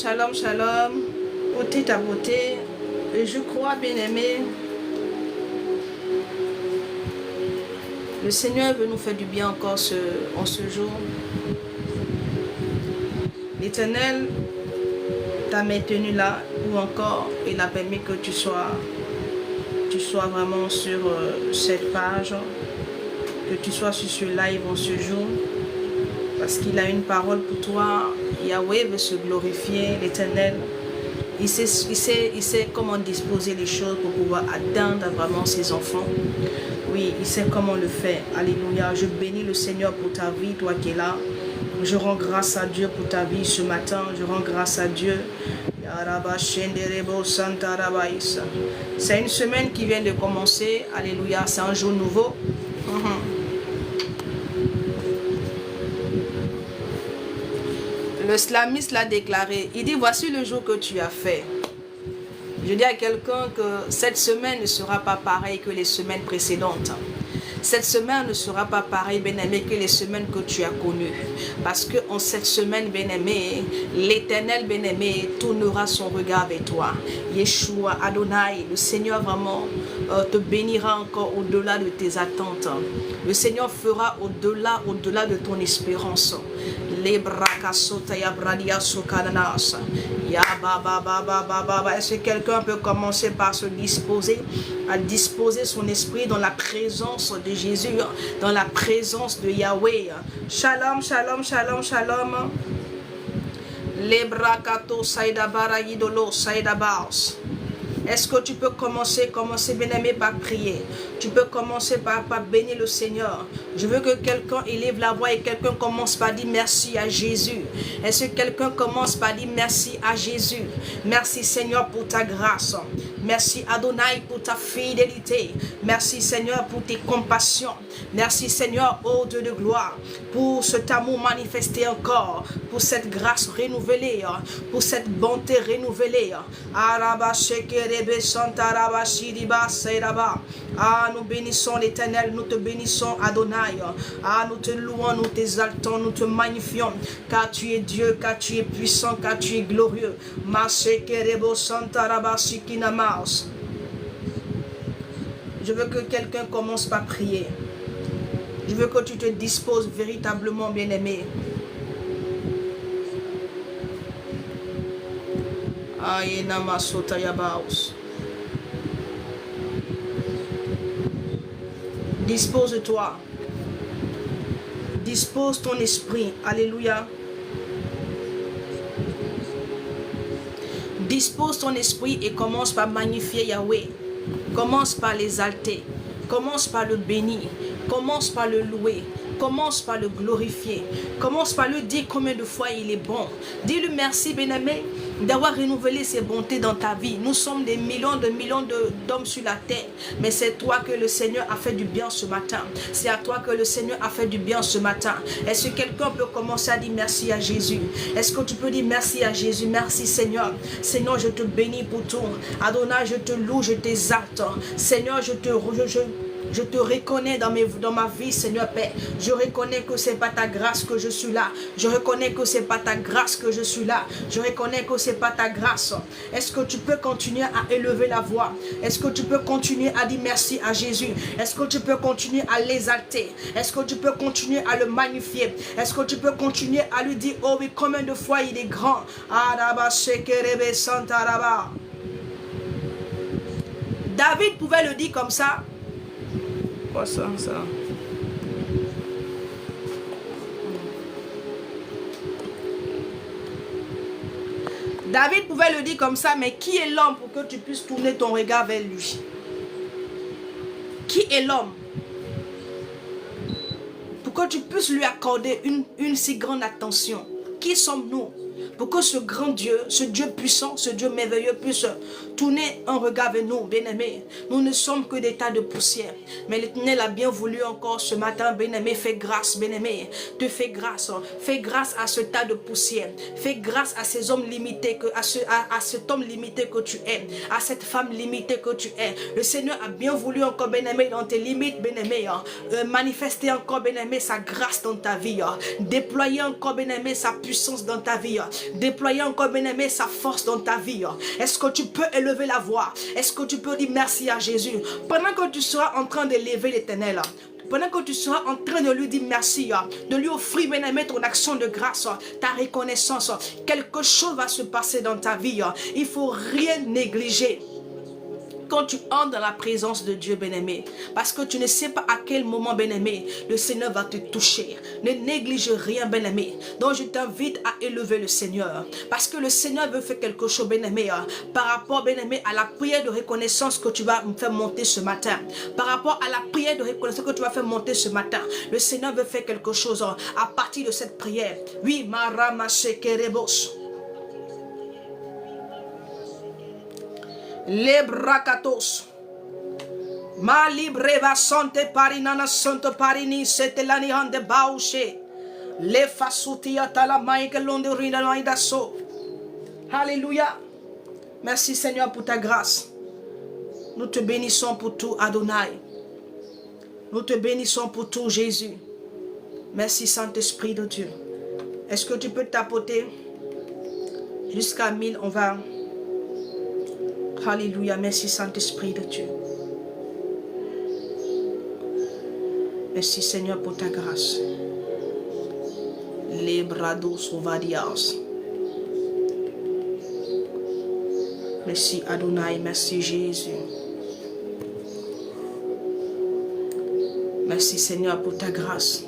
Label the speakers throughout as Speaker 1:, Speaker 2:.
Speaker 1: Shalom, shalom, beauté ta beauté. Et je crois, bien-aimé, le Seigneur veut nous faire du bien encore en ce jour. L'Éternel t'a maintenu là, ou encore il a permis que tu sois vraiment sur cette page, que tu sois sur ce live en ce jour, parce qu'il a une parole pour toi. Yahweh veut se glorifier, l'Éternel. Il sait comment disposer les choses pour pouvoir atteindre vraiment ses enfants. Oui, il sait comment le faire. Alléluia. Je bénis le Seigneur pour ta vie, toi qui es là. Je rends grâce à Dieu pour ta vie ce matin. Je rends grâce à Dieu. C'est une semaine qui vient de commencer. Alléluia. C'est un jour nouveau. Le slamiste l'a déclaré. Il dit, voici le jour que tu as fait. Je dis à quelqu'un que cette semaine ne sera pas pareille que les semaines précédentes. Cette semaine ne sera pas pareille, bien-aimé, que les semaines que tu as connues. Parce que en cette semaine, bien-aimé, l'Éternel, bien-aimé, tournera son regard vers toi. Yeshua, Adonai, le Seigneur vraiment te bénira encore au-delà de tes attentes. Le Seigneur fera au-delà de ton espérance. Est-ce que quelqu'un peut commencer par se disposer, à disposer son esprit dans la présence de Jésus, dans la présence de Yahweh? Shalom, shalom, shalom, shalom. Lebrakato saïdabara yidolo saïdabas. Est-ce que tu peux commencer bien-aimé, par prier? Tu peux commencer par bénir le Seigneur. Je veux que quelqu'un élève la voix et quelqu'un commence par dire merci à Jésus. Est-ce que quelqu'un commence par dire merci à Jésus? Merci Seigneur pour ta grâce. Merci Adonai pour ta fidélité. Merci Seigneur pour tes compassions. Merci Seigneur, ô Dieu de gloire, pour cet amour manifesté encore, pour cette grâce renouvelée, pour cette bonté renouvelée. Ah, nous bénissons l'Éternel, nous te bénissons Adonai. Ah, nous te louons, nous t'exaltons, nous te magnifions, car tu es Dieu, car tu es puissant, car tu es glorieux. Je veux que quelqu'un commence par prier. Je veux que tu te disposes véritablement, bien-aimé. Dispose-toi. Dispose ton esprit. Alléluia. Dispose ton esprit et commence par magnifier Yahweh. Commence par l'exalter. Commence par le bénir. Commence par le louer. Commence par le glorifier. Commence par lui dire combien de fois il est bon. Dis-lui merci, bien-aimé, d'avoir renouvelé ses bontés dans ta vie. Nous sommes des millions d'hommes sur la terre. Mais c'est toi que le Seigneur a fait du bien ce matin. C'est à toi que le Seigneur a fait du bien ce matin. Est-ce que quelqu'un peut commencer à dire merci à Jésus? Est-ce que tu peux dire merci à Jésus? Merci Seigneur. Seigneur, je te bénis pour tout. Adonai, je te loue, je t'exalte. Seigneur, je te reconnais dans ma vie, Seigneur Père. Je reconnais que ce n'est pas ta grâce que je suis là. Je reconnais que ce n'est pas ta grâce que je suis là. Je reconnais que ce n'est pas ta grâce. Est-ce que tu peux continuer à élever la voix? Est-ce que tu peux continuer à dire merci à Jésus? Est-ce que tu peux continuer à l'exalter? Est-ce que tu peux continuer à le magnifier? Est-ce que tu peux continuer à lui dire, oh oui, combien de fois il est grand? David pouvait le dire comme ça. Quoi ça? David pouvait le dire comme ça, mais qui est l'homme pour que tu puisses tourner ton regard vers lui? Qui est l'homme pour que tu puisses lui accorder une si grande attention? Qui sommes-nous pour que ce grand Dieu, ce Dieu puissant, ce Dieu merveilleux puisse tourner un regard vers nous, bien-aimés? Nous ne sommes que des tas de poussière. Mais l'Éternel a bien voulu encore ce matin, bien-aimé, fais grâce, bien-aimé. Te fais grâce. Fais grâce à ce tas de poussière. Fais grâce à ces hommes limités, à cet homme limité que tu es, à cette femme limitée que tu es. Le Seigneur a bien voulu encore, bien-aimé, dans tes limites, bien-aimé, manifester encore, bien-aimé, sa grâce dans ta vie. Déployer encore, bien-aimé, sa puissance dans ta vie. déployer encore, bien-aimé, sa force dans ta vie. Est-ce que tu peux élever la voix? Est-ce que tu peux dire merci à Jésus? Pendant que tu seras en train d'élever l'Éternel, pendant que tu seras en train de lui dire merci, de lui offrir, bien-aimé, ton action de grâce, ta reconnaissance, quelque chose va se passer dans ta vie. Il ne faut rien négliger quand tu entres dans la présence de Dieu, bien-aimé. Parce que tu ne sais pas à quel moment, bien-aimé, le Seigneur va te toucher. Ne néglige rien, bien-aimé. Donc je t'invite à élever le Seigneur. Parce que le Seigneur veut faire quelque chose, bien-aimé, par rapport, bien-aimé, à la prière de reconnaissance que tu vas faire monter ce matin. Par rapport à la prière de reconnaissance que tu vas faire monter ce matin. Le Seigneur veut faire quelque chose à partir de cette prière. Oui, Maramasekerebos. Les bracatos. Ma libreva sante parinana santo parini sete lani ande bauche. Le fasutia tala maïke londe rina maïdaso. Alléluia. Merci Seigneur pour ta grâce. Nous te bénissons pour tout Adonai. Nous te bénissons pour tout Jésus. Merci Saint-Esprit de Dieu. Est-ce que tu peux tapoter jusqu'à 1000? On va... Alléluia, merci Saint-Esprit de Dieu. Merci Seigneur pour ta grâce. Les brados ovadias. Merci Adonai, merci Jésus. Merci Seigneur pour ta grâce.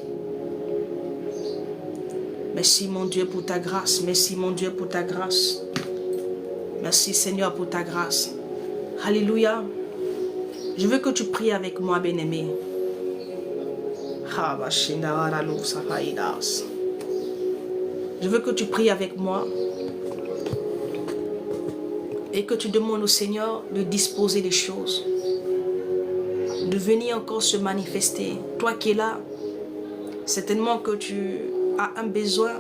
Speaker 1: Merci mon Dieu pour ta grâce. Merci mon Dieu pour ta grâce. Merci Seigneur pour ta grâce. Alléluia. Je veux que tu pries avec moi, bien-aimé. Je veux que tu pries avec moi et que tu demandes au Seigneur de disposer des choses, de venir encore se manifester. Toi qui es là, certainement que tu as un besoin,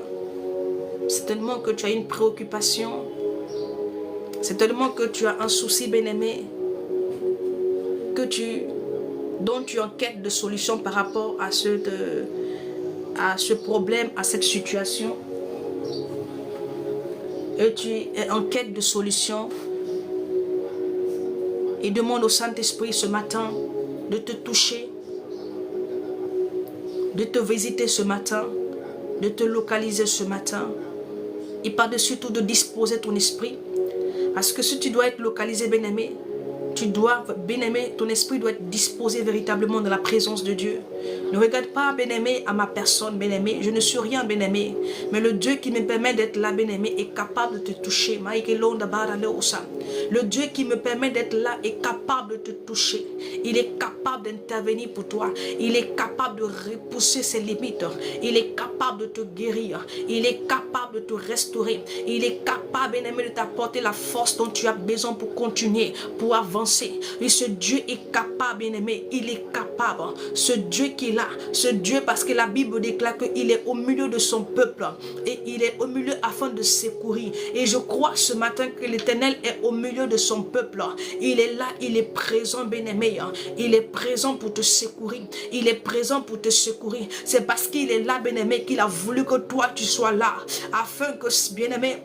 Speaker 1: certainement que tu as une préoccupation, certainement que tu as un souci, bien-aimé, dont tu es en quête de solution par rapport à ce problème, à cette situation. Et tu es en quête de solution. Et demande au Saint-Esprit ce matin de te toucher, de te visiter ce matin, de te localiser ce matin. Et par-dessus tout de disposer ton esprit. Parce que si tu dois être localisé, bien-aimé, bien-aimé, ton esprit doit être disposé véritablement dans la présence de Dieu. Ne regarde pas, bien-aimé, à ma personne, bien-aimé. Je ne suis rien, bien-aimé. Mais le Dieu qui me permet d'être là, bien-aimé, est capable de te toucher. Le Dieu qui me permet d'être là est capable de te toucher. Il est capable d'intervenir pour toi. Il est capable de repousser ses limites. Il est capable de te guérir. Il est capable de te restaurer. Il est capable, bien-aimé, de t'apporter la force dont tu as besoin pour continuer, pour avancer. Et ce Dieu est capable, bien-aimé. Il est capable. Ce Dieu qui est là, ce Dieu, parce que la Bible déclare qu'il est au milieu de son peuple. Et il est au milieu afin de secourir. Et je crois ce matin que l'Éternel est au milieu de son peuple. Il est là, il est présent, bien-aimé. Il est présent pour te secourir. Il est présent pour te secourir. C'est parce qu'il est là, bien-aimé, qu'il a voulu que toi tu sois là. Afin que, bien-aimé,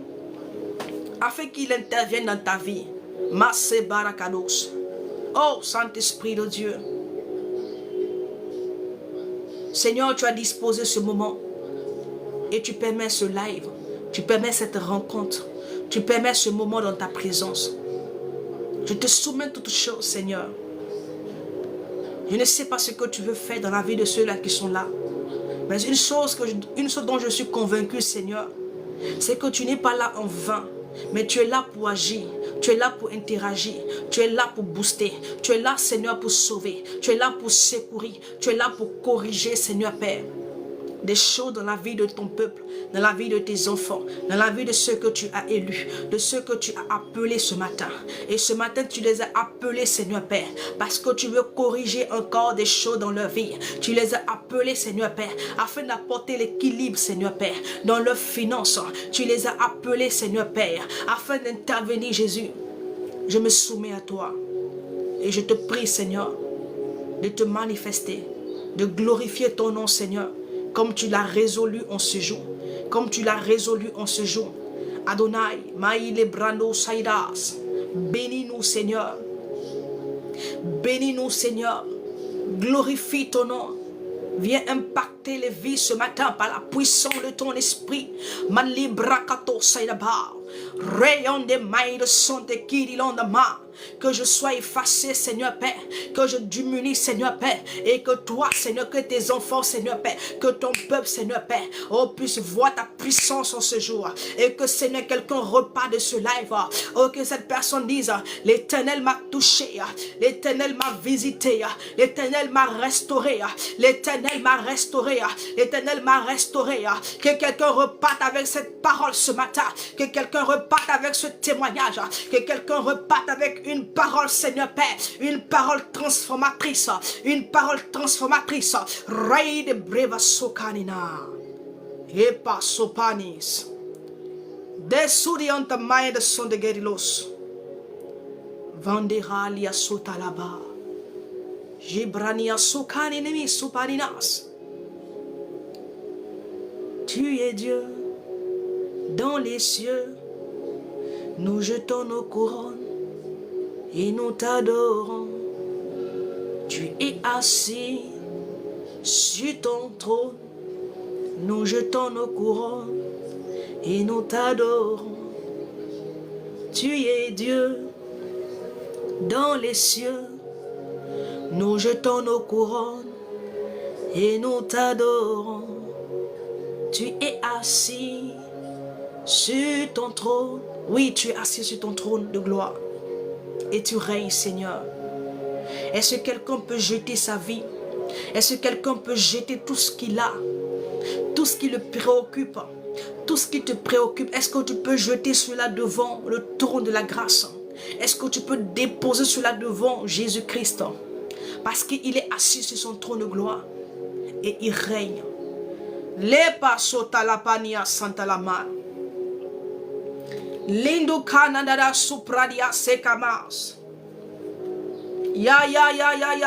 Speaker 1: afin qu'il intervienne dans ta vie. Masse barakados. Oh, Saint-Esprit de Dieu. Seigneur, tu as disposé ce moment. Et tu permets ce live. Tu permets cette rencontre. Tu permets ce moment dans ta présence. Je te soumets toutes choses, Seigneur. Je ne sais pas ce que tu veux faire dans la vie de ceux-là qui sont là. Mais une chose dont je suis convaincu, Seigneur, c'est que tu n'es pas là en vain. Mais tu es là pour agir. Tu es là pour interagir. Tu es là pour booster. Tu es là, Seigneur, pour sauver. Tu es là pour secourir. Tu es là pour corriger, Seigneur Père. Des choses dans la vie de ton peuple, dans la vie de tes enfants, dans la vie de ceux que tu as élus, de ceux que tu as appelés ce matin. Et ce matin, tu les as appelés, Seigneur Père, parce que tu veux corriger encore des choses dans leur vie. Tu les as appelés, Seigneur Père, afin d'apporter l'équilibre, Seigneur Père, dans leurs finances. Tu les as appelés, Seigneur Père, afin d'intervenir, Jésus. Je me soumets à toi et je te prie, Seigneur, de te manifester, de glorifier ton nom, Seigneur, comme tu l'as résolu en ce jour. Comme tu l'as résolu en ce jour. Adonai, Maïle Brando Saïdas. Bénis-nous, Seigneur. Bénis-nous, Seigneur. Glorifie ton nom. Viens impacter les vies ce matin par la puissance de ton esprit. Malibrakato Saïdaba. Rayon des mailles de son de Kirilondama. Que je sois effacé, Seigneur Père. Que je diminue, Seigneur Père. Et que toi, Seigneur, que tes enfants, Seigneur Père. Que ton peuple, Seigneur Père. Oh, puisse voir ta puissance en ce jour. Et que, Seigneur, quelqu'un repart de ce live. Oh, que cette personne dise, l'Éternel m'a touché. L'Éternel m'a visité. L'Éternel m'a restauré. L'Éternel m'a restauré. L'Éternel m'a restauré. Que quelqu'un reparte avec cette parole ce matin. Que quelqu'un reparte avec ce témoignage. Que quelqu'un reparte avec une parole, Seigneur Père, une parole transformatrice, une parole transformatrice. Rei de breva sokanina, epa sopanis, desurianta maia de son de guerilos, vandera lia sotalaba, gibrania sokaninemi supaninas. Tu es Dieu dans les cieux, nous jetons nos couronnes et nous t'adorons. Tu es assis sur ton trône. Nous jetons nos couronnes et nous t'adorons. Tu es Dieu dans les cieux. Nous jetons nos couronnes et nous t'adorons. Tu es assis sur ton trône. Oui, tu es assis sur ton trône de gloire. Et tu règnes, Seigneur. Est-ce que quelqu'un peut jeter sa vie? Est-ce que quelqu'un peut jeter tout ce qu'il a? Tout ce qui le préoccupe? Tout ce qui te préoccupe? Est-ce que tu peux jeter cela devant le trône de la grâce? Est-ce que tu peux déposer cela devant Jésus-Christ? Parce qu'il est assis sur son trône de gloire. Et il règne. Lepa sota la pania santa la mar. Lindo Canada supradia sekamas. Ya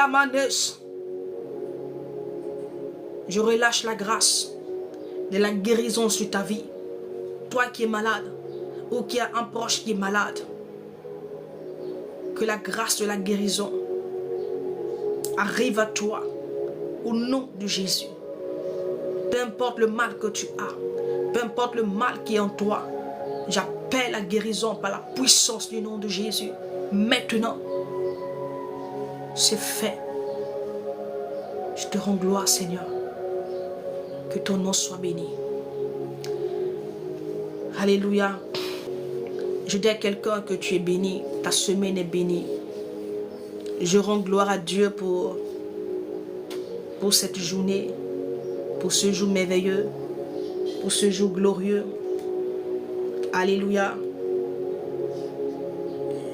Speaker 1: manes. Je relâche la grâce de la guérison sur ta vie. Toi qui es malade ou qui a un proche qui est malade. Que la grâce de la guérison arrive à toi au nom de Jésus. Peu importe le mal que tu as, peu importe le mal qui est en toi, j'appelle la guérison par la puissance du nom de Jésus. Maintenant, c'est fait. Je te rends gloire, Seigneur. Que ton nom soit béni. Alléluia. Je dis à quelqu'un que tu es béni. Ta semaine est bénie. Je rends gloire à Dieu pour cette journée, pour ce jour merveilleux, pour ce jour glorieux. Alléluia.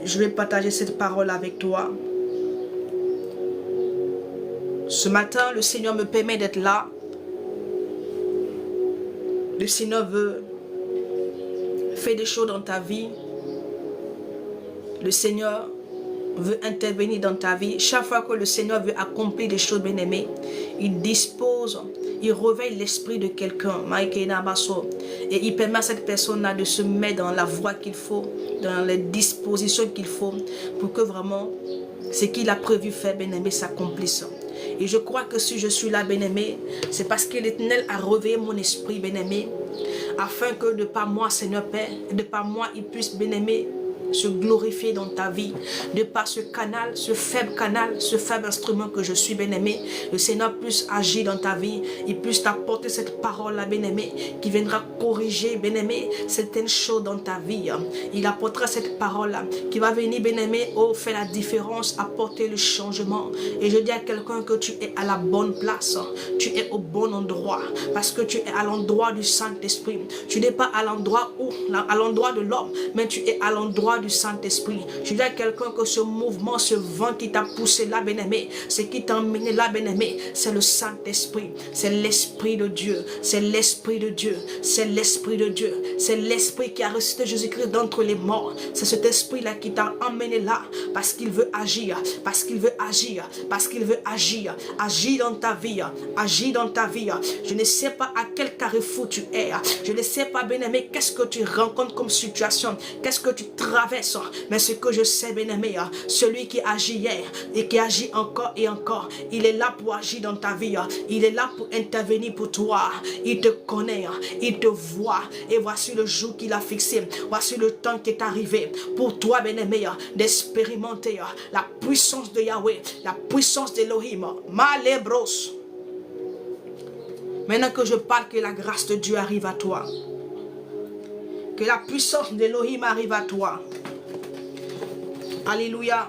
Speaker 1: Je vais partager cette parole avec toi. Ce matin, le Seigneur me permet d'être là. Le Seigneur veut faire des choses dans ta vie. Le Seigneur veut intervenir dans ta vie. Chaque fois que le Seigneur veut accomplir des choses, bien-aimées, il dispose, il réveille l'esprit de quelqu'un. Et il permet à cette personne-là de se mettre dans la voie qu'il faut, dans les dispositions qu'il faut, pour que vraiment ce qu'il a prévu faire, bien-aimé, s'accomplisse. Et je crois que si je suis là, bien-aimé, c'est parce que l'Éternel a réveillé mon esprit, bien-aimé, afin que de par moi, Seigneur Père, de par moi, il puisse, bien-aimé, se glorifier dans ta vie, de par ce canal, ce faible instrument que je suis, bien-aimé, le Seigneur puisse agir dans ta vie, il puisse t'apporter cette parole-là, bien-aimé, qui viendra corriger, bien-aimé, certaines choses dans ta vie. Il apportera cette parole-là, qui va venir, bien-aimé, faire la différence, apporter le changement. Et je dis à quelqu'un que tu es à la bonne place, tu es au bon endroit, parce que tu es à l'endroit du Saint-Esprit. Tu n'es pas à l'endroit de l'homme, mais tu es à l'endroit pouvoir du Saint-Esprit. Je dis à quelqu'un que ce mouvement, ce vent qui t'a poussé là, bien-aimé, ce qui t'a emmené là, bien-aimé, c'est le Saint-Esprit. C'est l'Esprit de Dieu. C'est l'Esprit de Dieu. C'est l'Esprit de Dieu. C'est l'Esprit qui a ressuscité Jésus-Christ d'entre les morts. C'est cet Esprit-là qui t'a emmené là parce qu'il veut agir. Parce qu'il veut agir. Parce qu'il veut agir. Agir dans ta vie. Agir dans ta vie. Je ne sais pas à quel carrefour tu es. Je ne sais pas, bien-aimé, qu'est-ce que tu rencontres comme situation. Qu'est-ce que tu traverses. Mais ce que je sais, bien-aimé, celui qui agit hier et qui agit encore et encore, il est là pour agir dans ta vie. Il est là pour intervenir pour toi. Il te connaît. Il te voit. Et voici le jour qu'il a fixé. Voici le temps qui est arrivé pour toi, bien-aimé, d'expérimenter la puissance de Yahweh, la puissance d'Elohim. Malebros. Maintenant que je parle, que la grâce de Dieu arrive à toi. Que la puissance d'Elohim arrive à toi. Alléluia.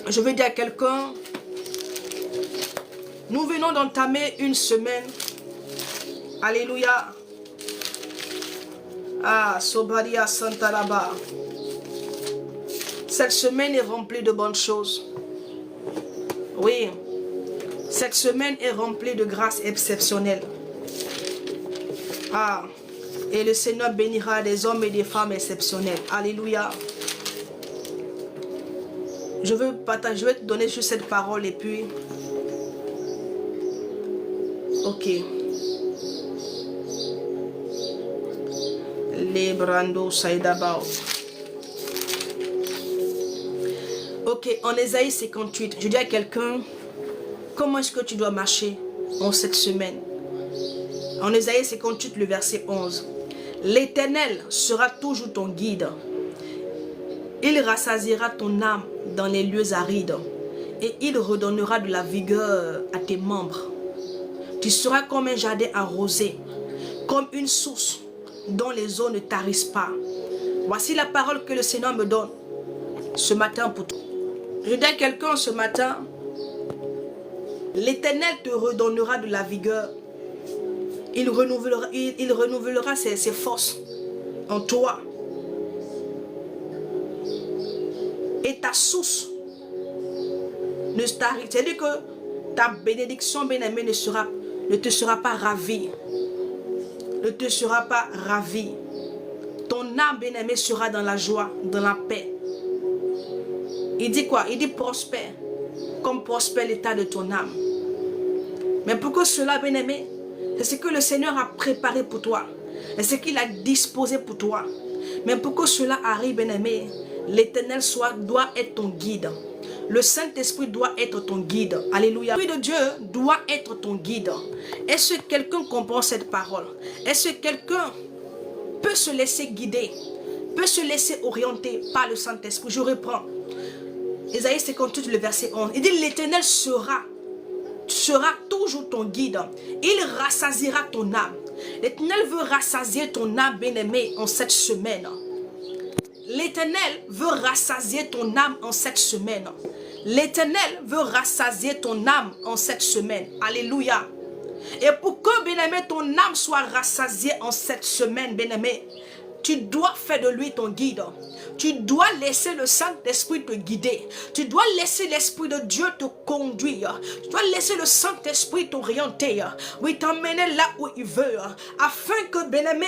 Speaker 1: Je veux dire à quelqu'un, nous venons d'entamer une semaine. Alléluia. Ah, Sobaria Santaraba. Cette semaine est remplie de bonnes choses. Oui. Cette semaine est remplie de grâces exceptionnelles. Ah. Et le Seigneur bénira des hommes et des femmes exceptionnels. Alléluia. Je veux partager, je vais te donner juste cette parole et puis... Ok. Les brandos saïdabao. Ok, en Ésaïe 58, je dis à quelqu'un, comment est-ce que tu dois marcher en cette semaine? En Ésaïe 58, le verset 11. L'Éternel sera toujours ton guide. Il rassasiera ton âme dans les lieux arides et il redonnera de la vigueur à tes membres. Tu seras comme un jardin arrosé, comme une source dont les eaux ne tarissent pas. Voici la parole que le Seigneur me donne ce matin pour toi. Je dis à quelqu'un ce matin, l'Éternel te redonnera de la vigueur. Il renouvellera ses forces en toi. Et ta source ne t'arrive. C'est-à-dire que ta bénédiction, bien-aimée, ne te sera pas ravie. Ne te sera pas ravie. Ton âme, bien-aimée, sera dans la joie, dans la paix. Il dit quoi? Il dit prospère, comme prospère l'état de ton âme. Mais pourquoi cela, bien-aimé? C'est ce que le Seigneur a préparé pour toi. C'est ce qu'il a disposé pour toi. Mais pour que cela arrive, bien-aimé, l'Éternel doit être ton guide. Le Saint-Esprit doit être ton guide. Alléluia. L'Esprit de Dieu doit être ton guide. Est-ce que quelqu'un comprend cette parole? Est-ce que quelqu'un peut se laisser guider, peut se laisser orienter par le Saint-Esprit? Je reprends. Ésaïe 58, le verset 11. Il dit, l'Éternel sera toujours ton guide. Il rassasiera ton âme. L'Éternel veut rassasier ton âme, bien-aimé, en cette semaine. L'Éternel veut rassasier ton âme en cette semaine. L'Éternel veut rassasier ton âme en cette semaine. Alléluia. Et pour que, bien-aimé, ton âme soit rassasiée en cette semaine, bien-aimé, tu dois faire de lui ton guide. Tu dois laisser le Saint-Esprit te guider. Tu dois laisser l'Esprit de Dieu te conduire. Tu dois laisser le Saint-Esprit t'orienter. Oui, t'emmener là où il veut. Afin que, bien-aimé,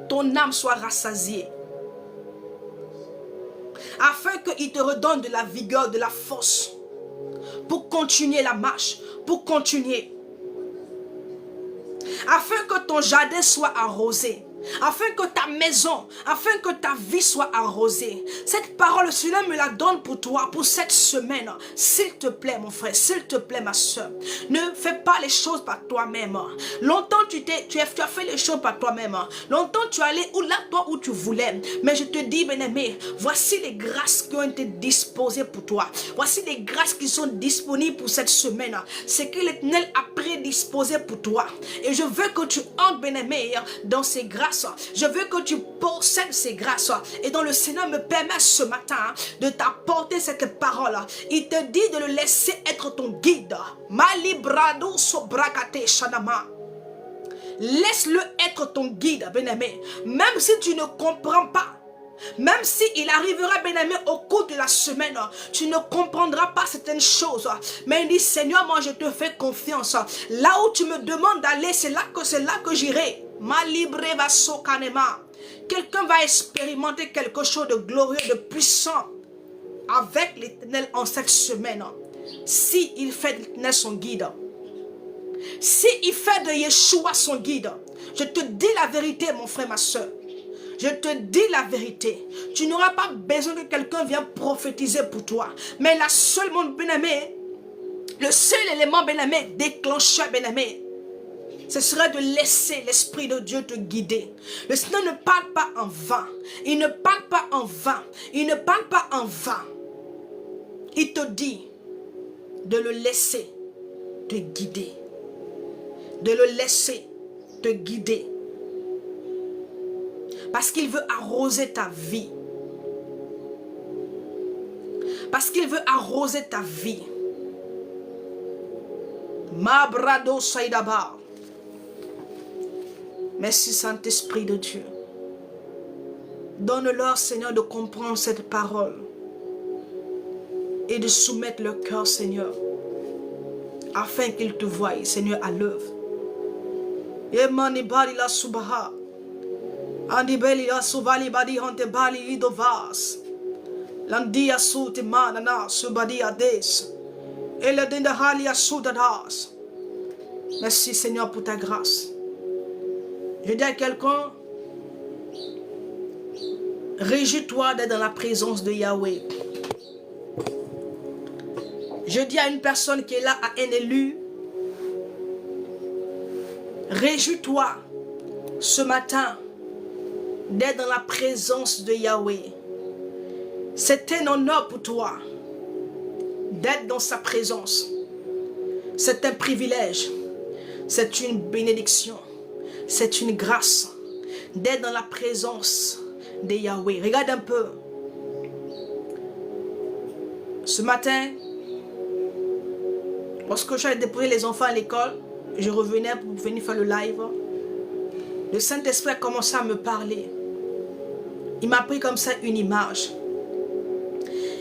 Speaker 1: ton âme soit rassasiée. Afin qu'il te redonne de la vigueur, de la force. Pour continuer la marche. Pour continuer. Afin que ton jardin soit arrosé. Afin que ta maison, afin que ta vie soit arrosée. Cette parole, celui-là me la donne pour toi, pour cette semaine. S'il te plaît, mon frère, s'il te plaît, ma soeur. Ne fais pas les choses par toi-même. Longtemps, tu as fait les choses par toi-même. Longtemps, tu es allé toi où tu voulais. Mais je te dis, bien-aimé, voici les grâces qui ont été disposées pour toi. Voici les grâces qui sont disponibles pour cette semaine. C'est que l'Éternel a prédisposé pour toi. Et je veux que tu entres, bien-aimé, dans ces grâces. Je veux que tu possèdes ces grâces. Et dont le Seigneur me permet ce matin de t'apporter cette parole. Il te dit de le laisser être ton guide. Malibrado sobrakate shanama. Laisse-le être ton guide, bien-aimé. Même si tu ne comprends pas, même s'il arrivera, bien-aimé, au cours de la semaine, tu ne comprendras pas certaines choses. Mais il dit, Seigneur, moi je te fais confiance. Là où tu me demandes d'aller, c'est là que j'irai. Ma libre va sokanema. Quelqu'un va expérimenter quelque chose de glorieux, de puissant avec l'Éternel en cette semaine. Si il fait de l'Éternel son guide, si il fait de Yeshua son guide, je te dis la vérité, mon frère, ma soeur. Je te dis la vérité. Tu n'auras pas besoin que quelqu'un vienne prophétiser pour toi. Mais la seule, mon bien-aimé, le seul élément, bien-aimé, déclencheur, bien-aimé, ce serait de laisser l'Esprit de Dieu te guider. Le Seigneur ne parle pas en vain. Il ne parle pas en vain. Il ne parle pas en vain. Il te dit de le laisser te guider. De le laisser te guider. Parce qu'il veut arroser ta vie. Parce qu'il veut arroser ta vie. Mabrado Saïdaba. Merci Saint-Esprit de Dieu. Donne-leur, Seigneur, de comprendre cette parole. Et de soumettre leur cœur, Seigneur. Afin qu'ils te voient, Seigneur, à l'œuvre. Emanibali la subaha. Andibeli la subali badi hante bali idovas. Landia suti manana subadi ades. Eladinda halia sudadas. Merci Seigneur pour ta grâce. Je dis à quelqu'un, réjouis-toi d'être dans la présence de Yahweh. Je dis à une personne qui est là, à un élu, réjouis-toi ce matin d'être dans la présence de Yahweh. C'est un honneur pour toi d'être dans sa présence. C'est un privilège. C'est une bénédiction. C'est une grâce d'être dans la présence de Yahweh. Regarde un peu. Ce matin, lorsque j'allais déposer les enfants à l'école, je revenais pour venir faire le live. Le Saint-Esprit a commencé à me parler. Il m'a pris comme ça une image.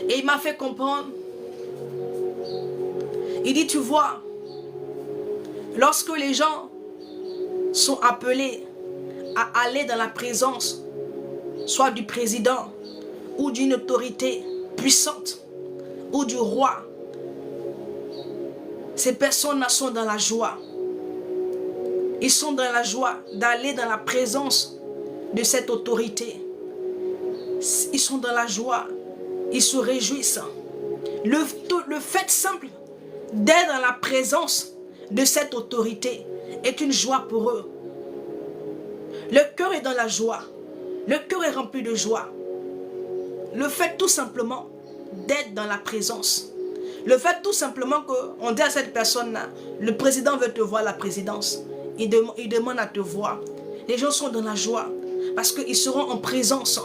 Speaker 1: Et il m'a fait comprendre. Il dit, tu vois, lorsque les gens sont appelés à aller dans la présence, soit du président, ou d'une autorité puissante, ou du roi, ces personnes-là sont dans la joie. Ils sont dans la joie d'aller dans la présence de cette autorité. Ils sont dans la joie. Ils se réjouissent. Le fait simple d'être dans la présence de cette autorité est une joie pour eux. Le cœur est dans la joie. Le cœur est rempli de joie. Le fait tout simplement d'être dans la présence. Le fait tout simplement qu'on dit à cette personne-là, le président veut te voir à la présidence. Il demande à te voir. Les gens sont dans la joie parce qu'ils seront en présence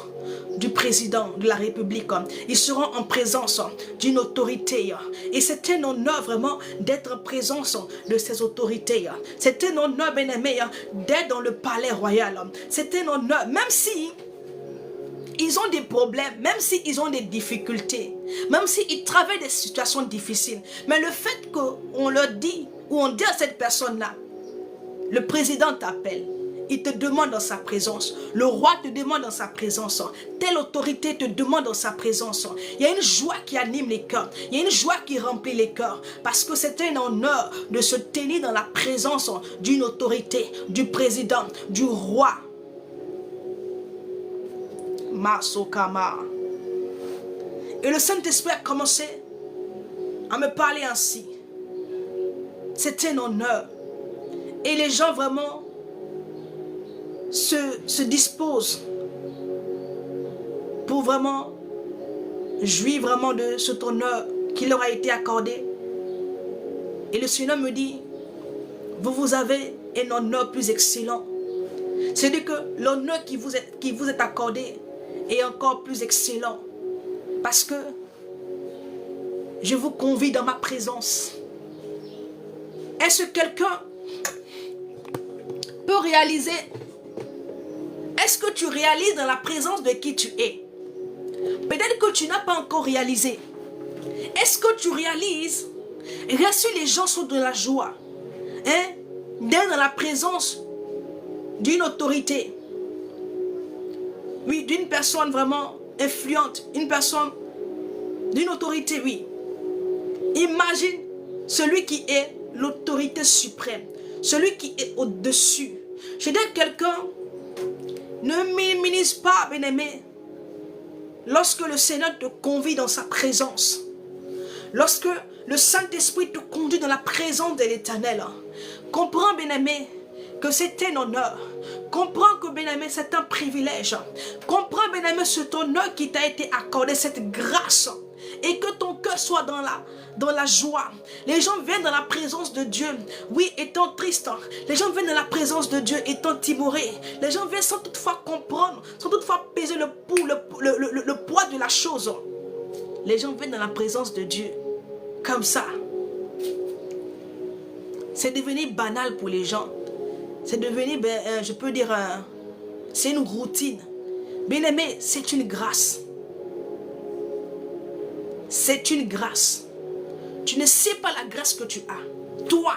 Speaker 1: du président de la République. Ils seront en présence d'une autorité. Et c'est un honneur vraiment d'être en présence de ces autorités. C'est un honneur, bien-aimé, d'être dans le palais royal. C'est un honneur, même si ils ont des problèmes, même s'ils ont des difficultés, même s'ils traversent des situations difficiles. Mais le fait qu'on leur dit, ou on dit à cette personne-là, le président t'appelle, il te demande dans sa présence, le roi te demande dans sa présence, telle autorité te demande dans sa présence. Il y a une joie qui anime les cœurs, il y a une joie qui remplit les cœurs, parce que c'est un honneur de se tenir dans la présence d'une autorité, du président, du roi. Masokama. Et le Saint-Esprit a commencé à me parler ainsi. C'est un honneur. Et les gens vraiment se disposent pour vraiment jouir vraiment de cet honneur qui leur a été accordé. Et le Seigneur me dit, vous avez un honneur plus excellent. C'est-à-dire que l'honneur qui vous est accordé est encore plus excellent. Parce que je vous convie dans ma présence. Est-ce que quelqu'un peux réaliser? Est-ce que tu réalises dans la présence de qui tu es? Peut-être que tu n'as pas encore réalisé. Est-ce que tu réalises? Regarde, si les gens sont de la joie, hein, d'être dans la présence d'une autorité, oui, d'une personne vraiment influente, une personne d'une autorité, oui. Imagine celui qui est l'autorité suprême, celui qui est au-dessus. Je dis à quelqu'un, ne minimise pas, bien-aimé, lorsque le Seigneur te convie dans sa présence, lorsque le Saint-Esprit te conduit dans la présence de l'Éternel. Comprends, bien-aimé, que c'est un honneur. Comprends que, bien-aimé, c'est un privilège. Comprends, bien-aimé, cet honneur qui t'a été accordé, cette grâce. Et que ton cœur soit dans la joie. Les gens viennent dans la présence de Dieu, oui, étant tristes. Les gens viennent dans la présence de Dieu étant timorés. Les gens viennent sans toutefois comprendre, sans toutefois peser le poids de la chose. Les gens viennent dans la présence de Dieu comme ça. C'est devenu banal pour les gens. C'est devenu, je peux dire, c'est une routine. Bien aimé, c'est une grâce. C'est une grâce. Tu ne sais pas la grâce que tu as. Toi,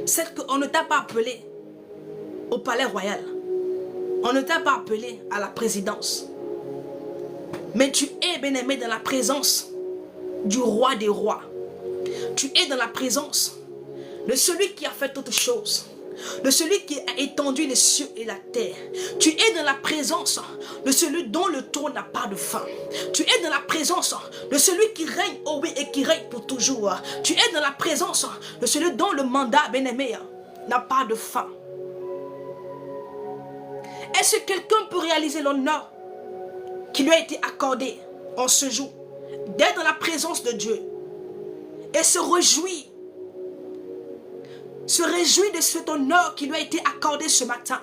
Speaker 1: c'est qu'on ne t'a pas appelé au palais royal. On ne t'a pas appelé à la présidence. Mais tu es, bien aimé, dans la présence du roi des rois. Tu es dans la présence de celui qui a fait toutes choses, de celui qui a étendu les cieux et la terre. Tu es dans la présence de celui dont le trône n'a pas de fin. Tu es dans la présence de celui qui règne, oh oui, et qui règne pour toujours. Tu es dans la présence de celui dont le mandat, bien-aimé, n'a pas de fin. Est-ce que quelqu'un peut réaliser l'honneur qui lui a été accordé en ce jour, d'être dans la présence de Dieu et se réjouit de cet honneur qui lui a été accordé ce matin?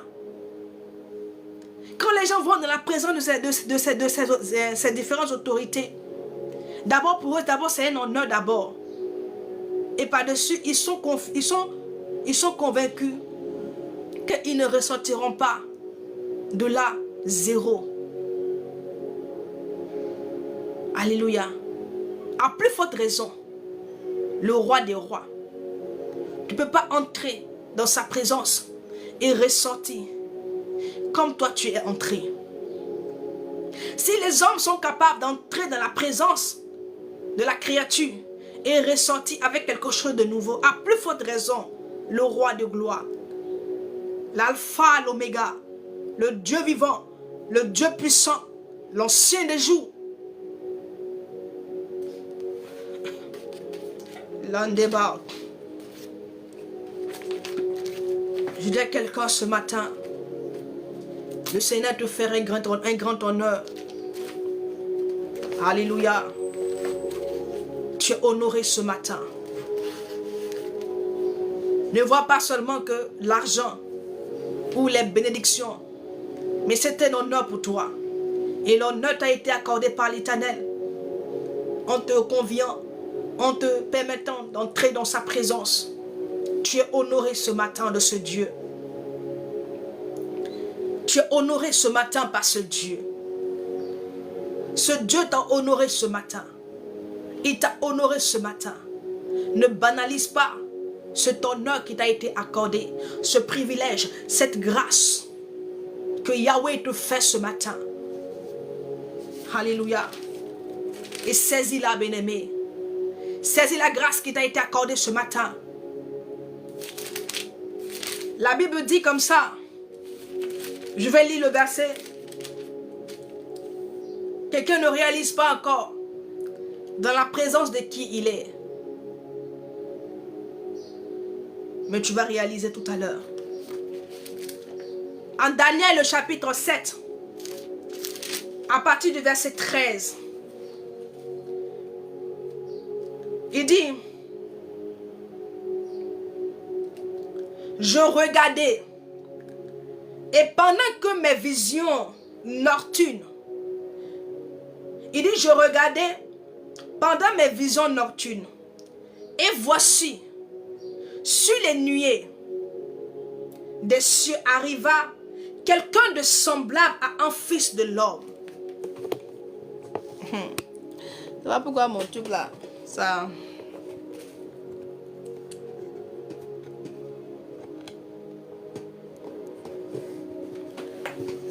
Speaker 1: Quand les gens vont dans la présence de ces différentes autorités, d'abord pour eux, c'est un honneur d'abord. Et par-dessus, ils sont convaincus qu'ils ne ressortiront pas de là zéro. Alléluia. À plus forte raison, le roi des rois. Tu ne peux pas entrer dans sa présence et ressortir comme toi tu es entré. Si les hommes sont capables d'entrer dans la présence de la créature et ressortir avec quelque chose de nouveau, à plus forte raison, le roi de gloire, l'alpha, l'oméga, le Dieu vivant, le Dieu puissant, l'ancien des jours. L'un débat. Je dis à quelqu'un ce matin, le Seigneur te fait un grand honneur. Alléluia. Tu es honoré ce matin. Ne vois pas seulement que l'argent ou les bénédictions, mais c'est un honneur pour toi. Et l'honneur t'a été accordé par l'Éternel en te conviant, en te permettant d'entrer dans sa présence. Tu es honoré ce matin de ce Dieu. Tu es honoré ce matin par ce Dieu. Ce Dieu t'a honoré ce matin. Il t'a honoré ce matin. Ne banalise pas cet honneur qui t'a été accordé, ce privilège, cette grâce que Yahweh te fait ce matin. Alléluia. Et saisis-la, bien-aimé. Saisis la grâce qui t'a été accordée ce matin. La Bible dit comme ça. Je vais lire le verset. Quelqu'un ne réalise pas encore dans la présence de qui il est. Mais tu vas réaliser tout à l'heure. En Daniel, le chapitre 7, à partir du verset 13, il dit: je regardais, et pendant que mes visions nocturnes, il dit, je regardais pendant mes visions nocturnes, et voici, sur les nuées, des cieux arriva quelqu'un de semblable à un fils de l'homme. Tu vois pourquoi mon truc là, ça...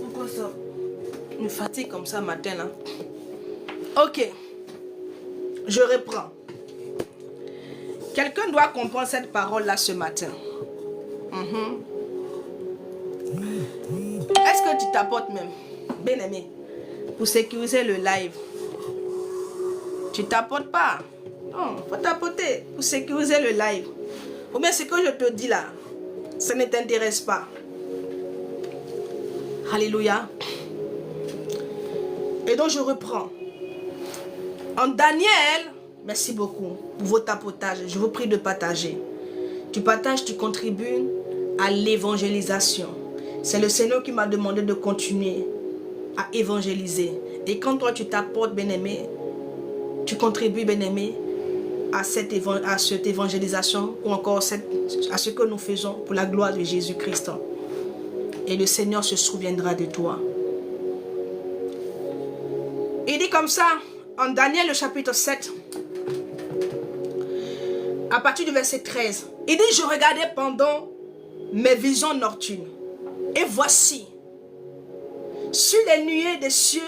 Speaker 1: Pourquoi ça me fatigue comme ça matin là? Ok, je reprends. Quelqu'un doit comprendre cette parole là ce matin. Est-ce que tu tapotes même, bien aimé, pour sécuriser le live? Tu tapotes pas. Non, faut tapoter pour sécuriser le live. Ou bien ce que je te dis là, ça ne t'intéresse pas. Alléluia. Et donc je reprends. En Daniel, merci beaucoup pour vos tapotages. Je vous prie de partager. Tu partages, tu contribues à l'évangélisation. C'est le Seigneur qui m'a demandé de continuer à évangéliser. Et quand toi tu t'apportes, bien-aimé, tu contribues, bien-aimé, à cette évangélisation ou encore à ce que nous faisons pour la gloire de Jésus-Christ. Et le Seigneur se souviendra de toi. Il dit comme ça, en Daniel le chapitre 7, à partir du verset 13, il dit, je regardais pendant mes visions nocturnes. Et voici, sur les nuées des cieux,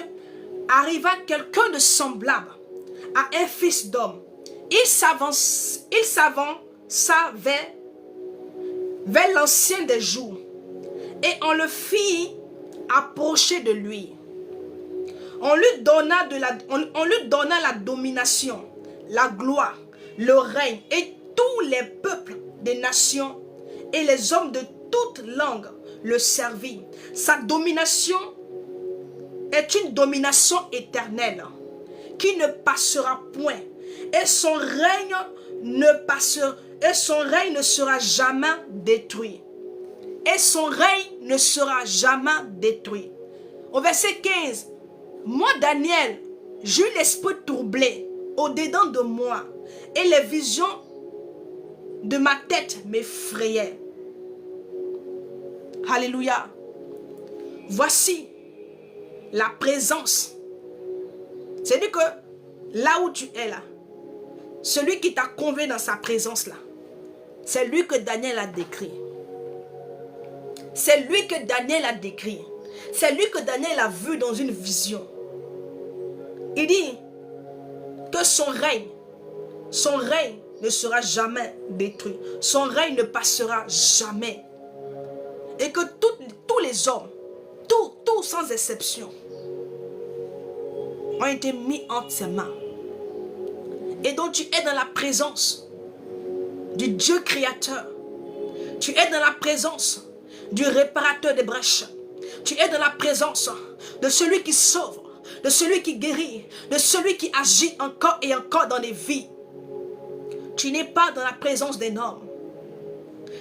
Speaker 1: arriva quelqu'un de semblable à un fils d'homme. Il s'avança vers l'ancien des jours. Et on le fit approcher de lui. On lui donna la domination, la gloire, le règne et tous les peuples des nations et les hommes de toute langue le servirent. Sa domination est une domination éternelle qui ne passera point et son règne ne sera jamais détruit. Et son règne ne sera jamais détruit. Au verset 15, moi Daniel, j'eus l'esprit troublé au-dedans de moi et les visions de ma tête m'effrayaient. Alléluia. Voici la présence. C'est-à-dire que là où tu es là, celui qui t'a convié dans sa présence là, c'est lui que Daniel a décrit. C'est lui que Daniel a décrit. C'est lui que Daniel a vu dans une vision. Il dit que son règne ne sera jamais détruit. Son règne ne passera jamais. Et que tous les hommes, tous sans exception, ont été mis entre ses mains. Et donc tu es dans la présence du Dieu créateur. Tu es dans la présence du réparateur des brèches. Tu es dans la présence de celui qui sauve, de celui qui guérit, de celui qui agit encore et encore dans les vies. Tu n'es pas dans la présence d'un homme.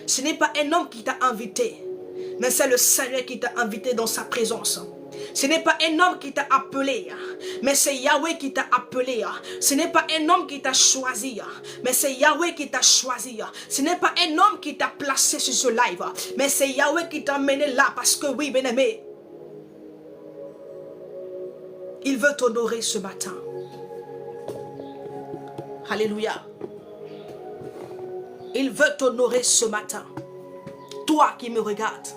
Speaker 1: Ce n'est pas un homme qui t'a invité, mais c'est le Seigneur qui t'a invité dans sa présence. Ce n'est pas un homme qui t'a appelé, mais c'est Yahweh qui t'a appelé. Ce n'est pas un homme qui t'a choisi, mais c'est Yahweh qui t'a choisi. Ce n'est pas un homme qui t'a placé sur ce live, mais c'est Yahweh qui t'a mené là. Parce que oui, bien-aimé, il veut t'honorer ce matin. Alléluia. Il veut t'honorer ce matin. Toi qui me regardes,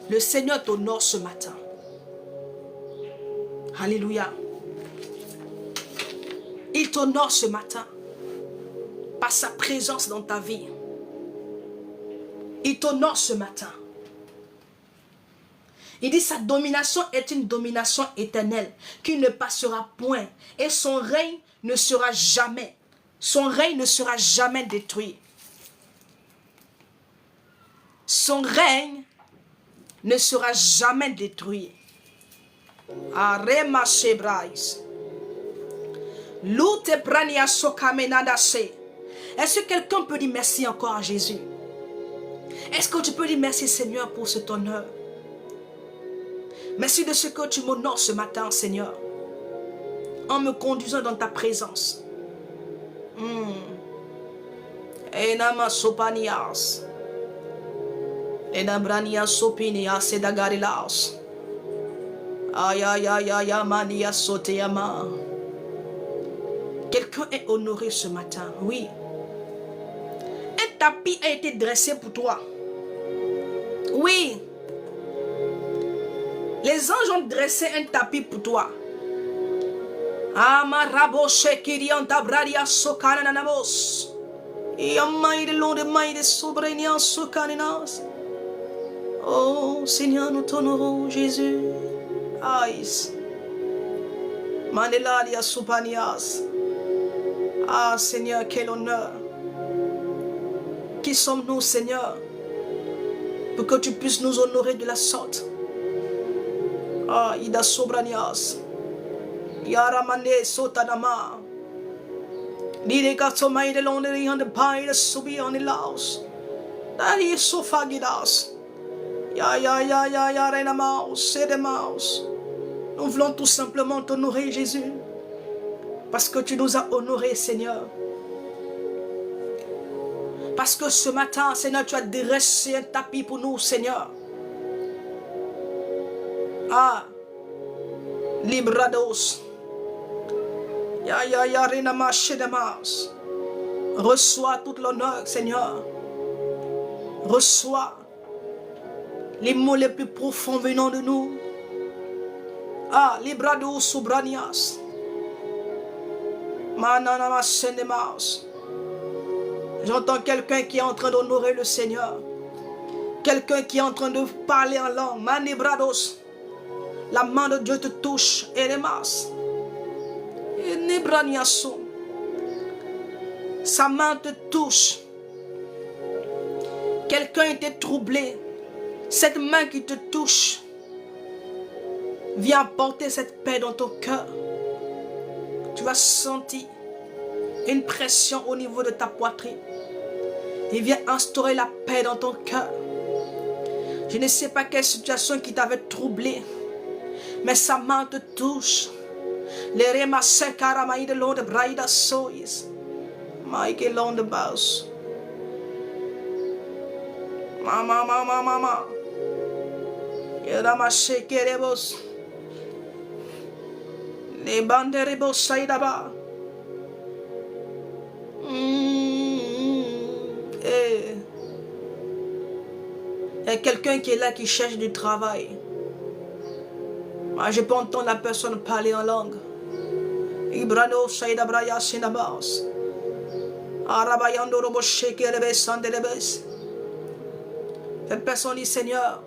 Speaker 1: le Seigneur t'honore ce matin. Alléluia. Il t'honore ce matin par sa présence dans ta vie. Il t'honore ce matin. Il dit sa domination est une domination éternelle qui ne passera point et son règne ne sera jamais. Son règne ne sera jamais détruit. Son règne ne sera jamais détruit. Arema Shebrais. Lute prania sokamenadase. Est-ce que quelqu'un peut dire merci encore à Jésus? Est-ce que tu peux dire merci Seigneur pour cet honneur? Merci de ce que tu m'honores ce matin Seigneur, en me conduisant dans ta présence. Enama sopanias. Enabrania sopinia sedagarilas. Aïe, mania soteyama. Quelqu'un est honoré ce matin, oui. Un tapis a été dressé pour toi. Oui. Les anges ont dressé un tapis pour toi. Amarabo shekirian tabraria sokananamos. Yamaïde londe maïde sobrenian sokaninas. Oh Seigneur, nous t'honorons, Jésus. Aïs. Mandelalia supanias. Ah Seigneur, quel honneur. Qui sommes-nous, Seigneur, pour que tu puisses nous honorer de la sorte? Ah, Ida Sobranias. Yaramane Sotanama. Nideka Somaide Londri on the Pine, Subi on the Laos. That is so fagidas. Ya, Renamaus, c'est des mouse. Nous voulons tout simplement t'honorer, Jésus, parce que tu nous as honorés, Seigneur. Parce que ce matin, Seigneur, tu as dressé un tapis pour nous, Seigneur. Ah, Librados. Ya, Renama, Shedemas. Reçois tout l'honneur, Seigneur. Reçois les mots les plus profonds venant de nous. Ah, Librados, Sobranias. Mananama, Shedemas. J'entends quelqu'un qui est en train d'honorer le Seigneur. Quelqu'un qui est en train de parler en langue. Manibrados. La main de Dieu te touche. Eremas. Nebraniaso. Sa main te touche. Quelqu'un était troublé. Cette main qui te touche vient apporter cette paix dans ton cœur. Tu vas sentir une pression au niveau de ta poitrine. Il vient instaurer la paix dans ton cœur. Je ne sais pas quelle situation qui t'avait troublé, mais sa main te touche. Les remas karamaï de l'eau de braïda sois. Mike long de baus. Mama. Yerama shekerebos. Les banderebos saïdaba. Il y a quelqu'un qui est là qui cherche du travail. Moi, je peux entendre la personne parler en langue. Ibrano Saïdabraya Sinabas. Arabayando Robo Shekerebes Sandelebes. Cette personne dit, Seigneur,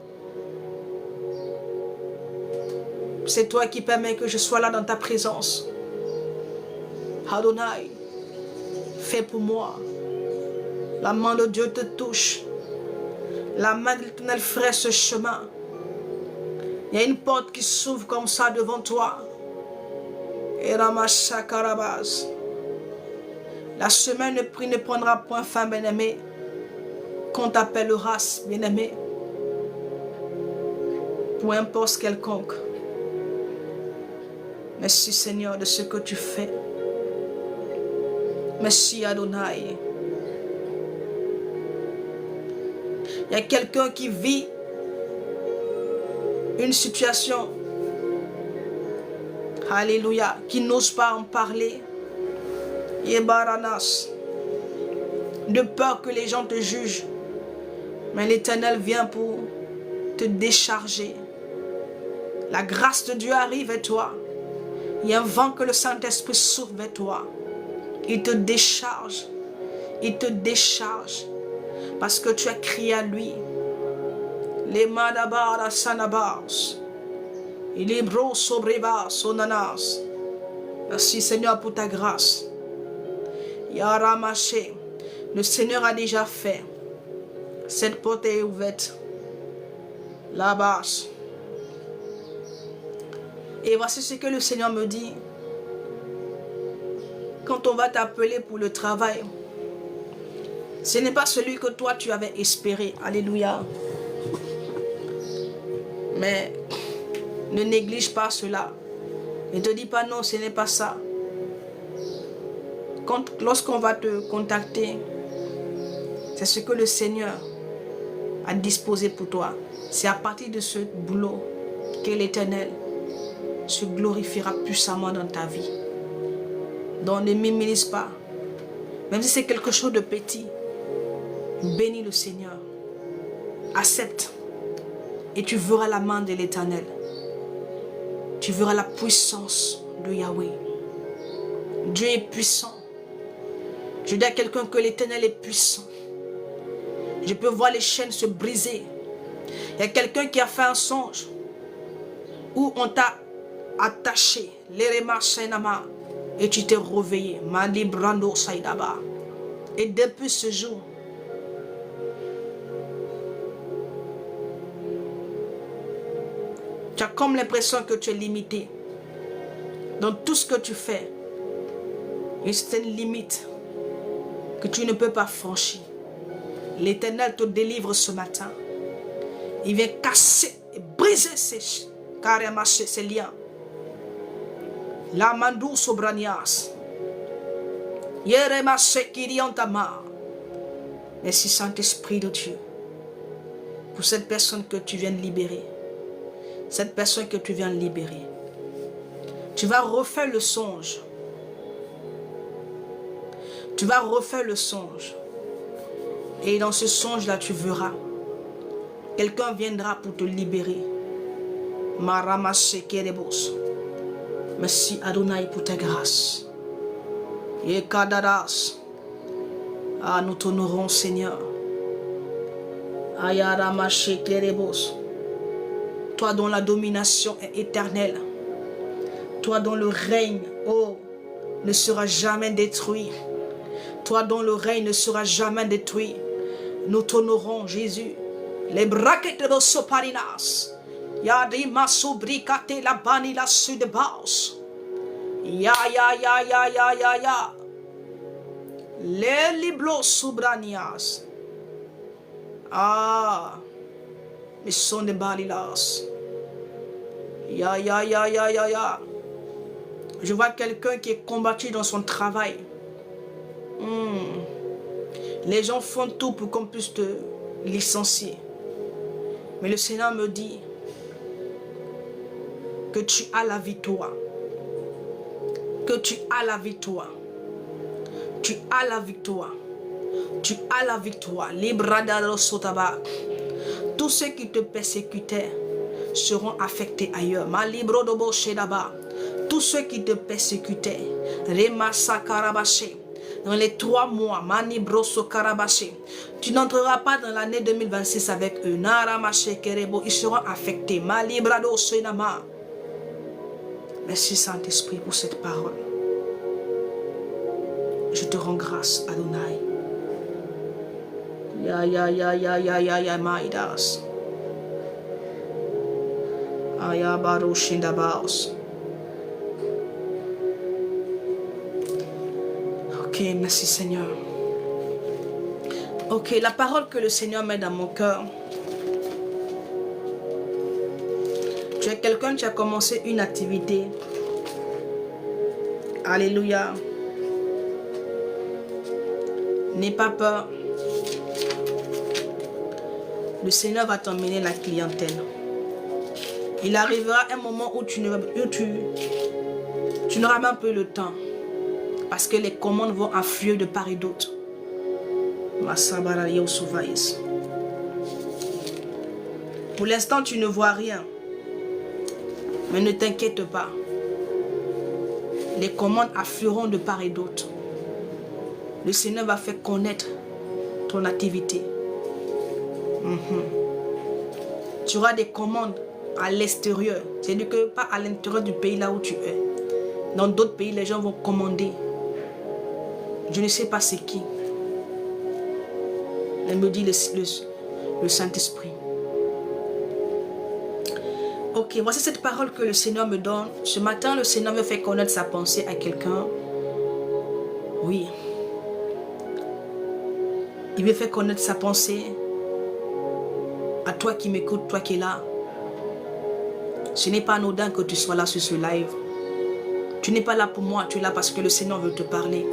Speaker 1: c'est toi qui permets que je sois là dans ta présence. Adonai, fais pour moi. La main de Dieu te touche. La main de l'Éternel ferait ce chemin. Il y a une porte qui s'ouvre comme ça devant toi. Et Ramasha Karabas. La semaine ne prendra point fin, bien-aimé. Qu'on t'appellera, bien-aimé. Pour un poste quelconque. Merci Seigneur de ce que tu fais. Merci Adonai. Il y a quelqu'un qui vit une situation, alléluia, qui n'ose pas en parler. Yebaranas, de peur que les gens te jugent. Mais l'Éternel vient pour te décharger. La grâce de Dieu arrive vers toi. Il y a un vent que le Saint-Esprit souffle vers toi. Il te décharge. Il te décharge. Parce que tu as crié à lui. Les madabara sanabas. Il est bro sobreva sonanas. Merci Seigneur pour ta grâce. Yaramaché. Le Seigneur a déjà fait. Cette porte est ouverte. Là-bas. Et voici ce que le Seigneur me dit. Quand on va t'appeler pour le travail, ce n'est pas celui que toi tu avais espéré. Alléluia. Mais ne néglige pas cela. Ne te dis pas non, ce n'est pas ça. Lorsqu'on va te contacter, c'est ce que le Seigneur à disposer pour toi. C'est à partir de ce boulot que l'Éternel se glorifiera puissamment dans ta vie. Donc ne minimise pas. Même si c'est quelque chose de petit, bénis le Seigneur. Accepte. Et tu verras la main de l'Éternel. Tu verras la puissance de Yahweh. Dieu est puissant. Je dis à quelqu'un que l'Éternel est puissant. Je peux voir les chaînes se briser. Il y a quelqu'un qui a fait un songe où on t'a attaché, et tu t'es réveillé. Et depuis ce jour, tu as comme l'impression que tu es limité. Dans tout ce que tu fais, il y a une limite que tu ne peux pas franchir. L'Éternel te délivre ce matin. Il vient casser et briser carrément ces liens. La mandou sobranias. Yerema sekiriantama. Merci Saint-Esprit de Dieu pour cette personne que tu viens de libérer. Cette personne que tu viens de libérer. Tu vas refaire le songe. Tu vas refaire le songe. Et dans ce songe-là, tu verras. Quelqu'un viendra pour te libérer. Maramasse kerebos. Merci Adonai pour ta grâce. Et Kadaras. Ah, nous t'honorons Seigneur. Ayaramasse kerebos. Toi dont la domination est éternelle. Toi dont le règne, oh, ne sera jamais détruit. Toi dont le règne ne sera jamais détruit. Nous t'honorons Jésus. Les braquettes de Soparinas. Yadima sobricate la bani la sud-basse. Ya. Les liblos sobranias. Ah. Mais son de balilas. Ya. Je vois quelqu'un qui est combattu dans son travail. Les gens font tout pour qu'on puisse te licencier. Mais le Seigneur me dit que tu as la victoire. Que tu as la victoire. Tu as la victoire. Tu as la victoire. Libradaro sotaba. Tous ceux qui te persécutaient seront affectés ailleurs. Ma libro dobo shedaba. Tous ceux qui te persécutaient. Remasa karabaché. Dans les 3 mois, Mani Broso Karabaché, tu n'entreras pas dans l'année 2026 avec eux. Naramaché Kerebo, ils seront affectés. Mali Brado Senama. Merci Saint-Esprit pour cette parole. Je te rends grâce, Adonai. Ya, Maidas. Aya Baro Shindabaos. Ok, merci Seigneur. Ok, la parole que le Seigneur met dans mon cœur. Tu es quelqu'un qui a commencé une activité. Alléluia. N'aie pas peur. Le Seigneur va t'emmener la clientèle. Il arrivera un moment où tu n'auras même plus le temps. Parce que les commandes vont affluer de part et d'autre. Pour l'instant, tu ne vois rien. Mais ne t'inquiète pas. Les commandes afflueront de part et d'autre. Le Seigneur va faire connaître ton activité. Tu auras des commandes à l'extérieur. C'est-à-dire que pas à l'intérieur du pays là où tu es. Dans d'autres pays, les gens vont commander. Je ne sais pas c'est qui. Elle me dit le Saint-Esprit. Ok, voici cette parole que le Seigneur me donne. Ce matin, le Seigneur me fait connaître sa pensée à quelqu'un. Oui. Il me fait connaître sa pensée à toi qui m'écoutes, toi qui es là. Ce n'est pas anodin que tu sois là sur ce live. Tu n'es pas là pour moi, tu es là parce que le Seigneur veut te parler.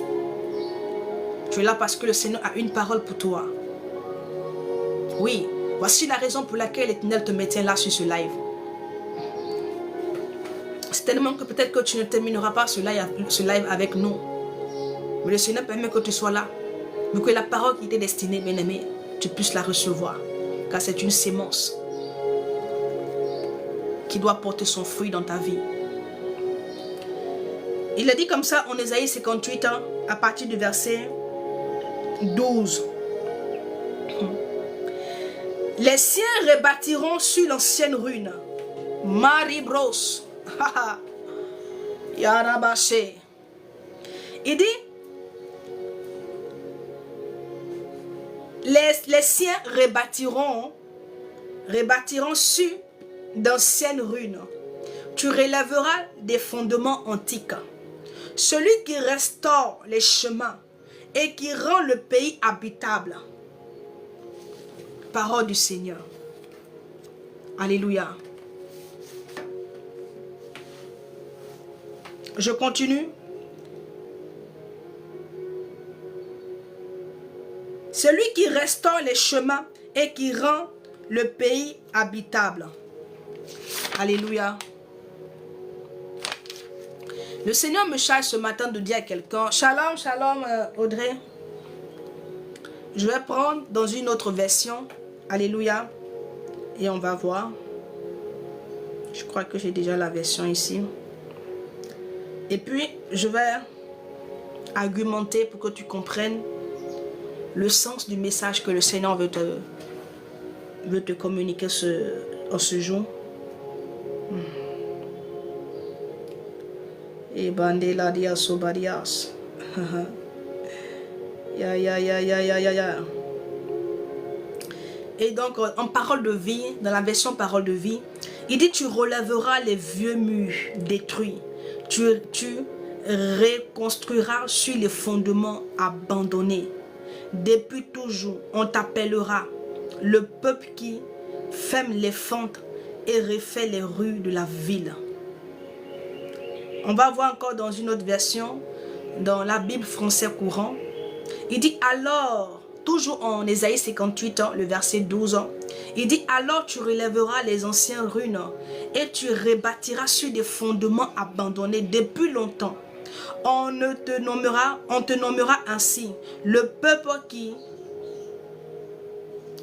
Speaker 1: Tu es là parce que le Seigneur a une parole pour toi. Oui, Voici la raison pour laquelle l'Éternel te maintient là sur ce live. C'est tellement que peut-être que tu ne termineras pas ce live avec nous. Mais le Seigneur permet que tu sois là. Mais que la parole qui t'est destinée, bien-aimé, tu puisses la recevoir. Car c'est une sémence qui doit porter son fruit dans ta vie. Il a dit comme ça en Ésaïe 58 ans, à partir du verset 12. Les siens rebâtiront sur l'ancienne ruine. Maribros. Yarabaché. Il dit, les siens rebâtiront sur d'anciennes ruines. Tu relèveras des fondements antiques. Celui qui restaure les chemins et qui rend le pays habitable. Parole du Seigneur. Alléluia. Je continue. Celui qui restaure les chemins et qui rend le pays habitable. Alléluia. Le Seigneur me charge ce matin de dire à quelqu'un, shalom, shalom Audrey. Je vais prendre dans une autre version. Alléluia. Et on va voir. Je crois que j'ai déjà la version ici. Et puis, je vais argumenter pour que tu comprennes le sens du message que le Seigneur veut te communiquer en ce jour. Et bandela dia sobarias. Ya. Et donc, en parole de vie, dans la version parole de vie, il dit, tu relèveras les vieux murs détruits. Tu reconstruiras sur les fondements abandonnés. Depuis toujours, on t'appellera le peuple qui ferme les fentes et refait les rues de la ville. On va voir encore dans une autre version, dans la Bible français courant. Il dit alors, toujours en Ésaïe 58, le verset 12, il dit alors tu relèveras les anciennes ruines et tu rebâtiras sur des fondements abandonnés depuis longtemps. On te nommera ainsi le peuple qui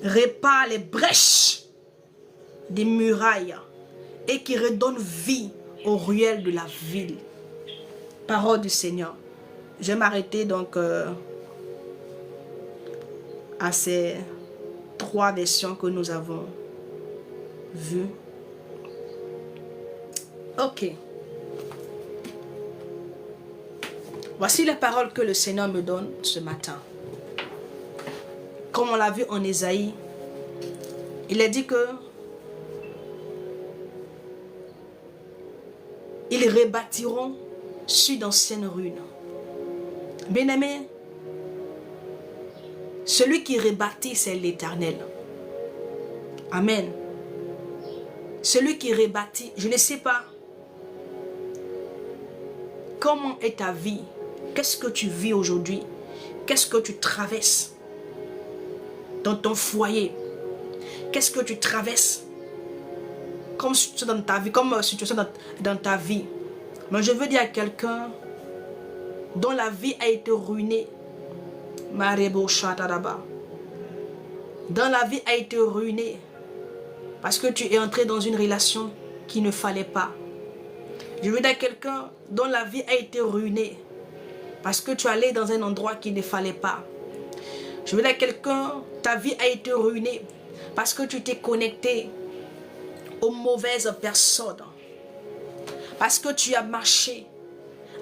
Speaker 1: répare les brèches des murailles et qui redonne vie aux ruelles de la ville. Parole du Seigneur. Je vais m'arrêter donc à ces trois versions que nous avons vues. Ok. Voici la parole que le Seigneur me donne ce matin. Comme on l'a vu en Ésaïe, il a dit que ils rebâtiront sur d'anciennes ruines. Bien-aimé, celui qui rebâtit, c'est l'Éternel. Amen. Celui qui rebâtit, je ne sais pas comment est ta vie. Qu'est-ce que tu vis aujourd'hui? Qu'est-ce que tu traverses dans ton foyer? Qu'est-ce que tu traverses comme situation dans ta vie, dans ta vie? Mais je veux dire à quelqu'un dont la vie a été ruinée. Dans la vie a été ruinée parce que tu es entré dans une relation qui ne fallait pas. Je veux dire à quelqu'un dont la vie a été ruinée parce que tu es allé dans un endroit qui ne fallait pas. Je veux dire à quelqu'un, ta vie a été ruinée parce que tu t'es connecté aux mauvaises personnes. Parce que tu as marché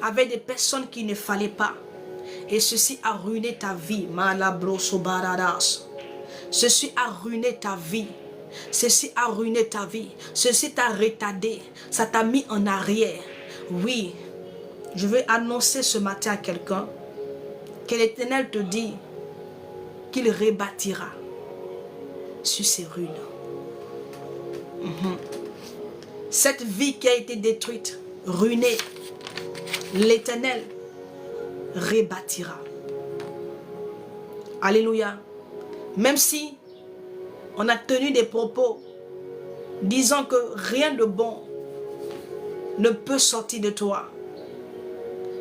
Speaker 1: avec des personnes qui ne fallait pas. Et ceci a ruiné ta vie. Ceci a ruiné ta vie. Ceci a ruiné ta vie. Ceci t'a retardé. Ça t'a mis en arrière. Oui, je veux annoncer ce matin à quelqu'un que l'Éternel te dit qu'il rebâtira sur ces ruines. Cette vie qui a été détruite, ruinée, l'Éternel rebâtira. Alléluia. Même si On a tenu des propos disant que rien de bon ne peut sortir de toi.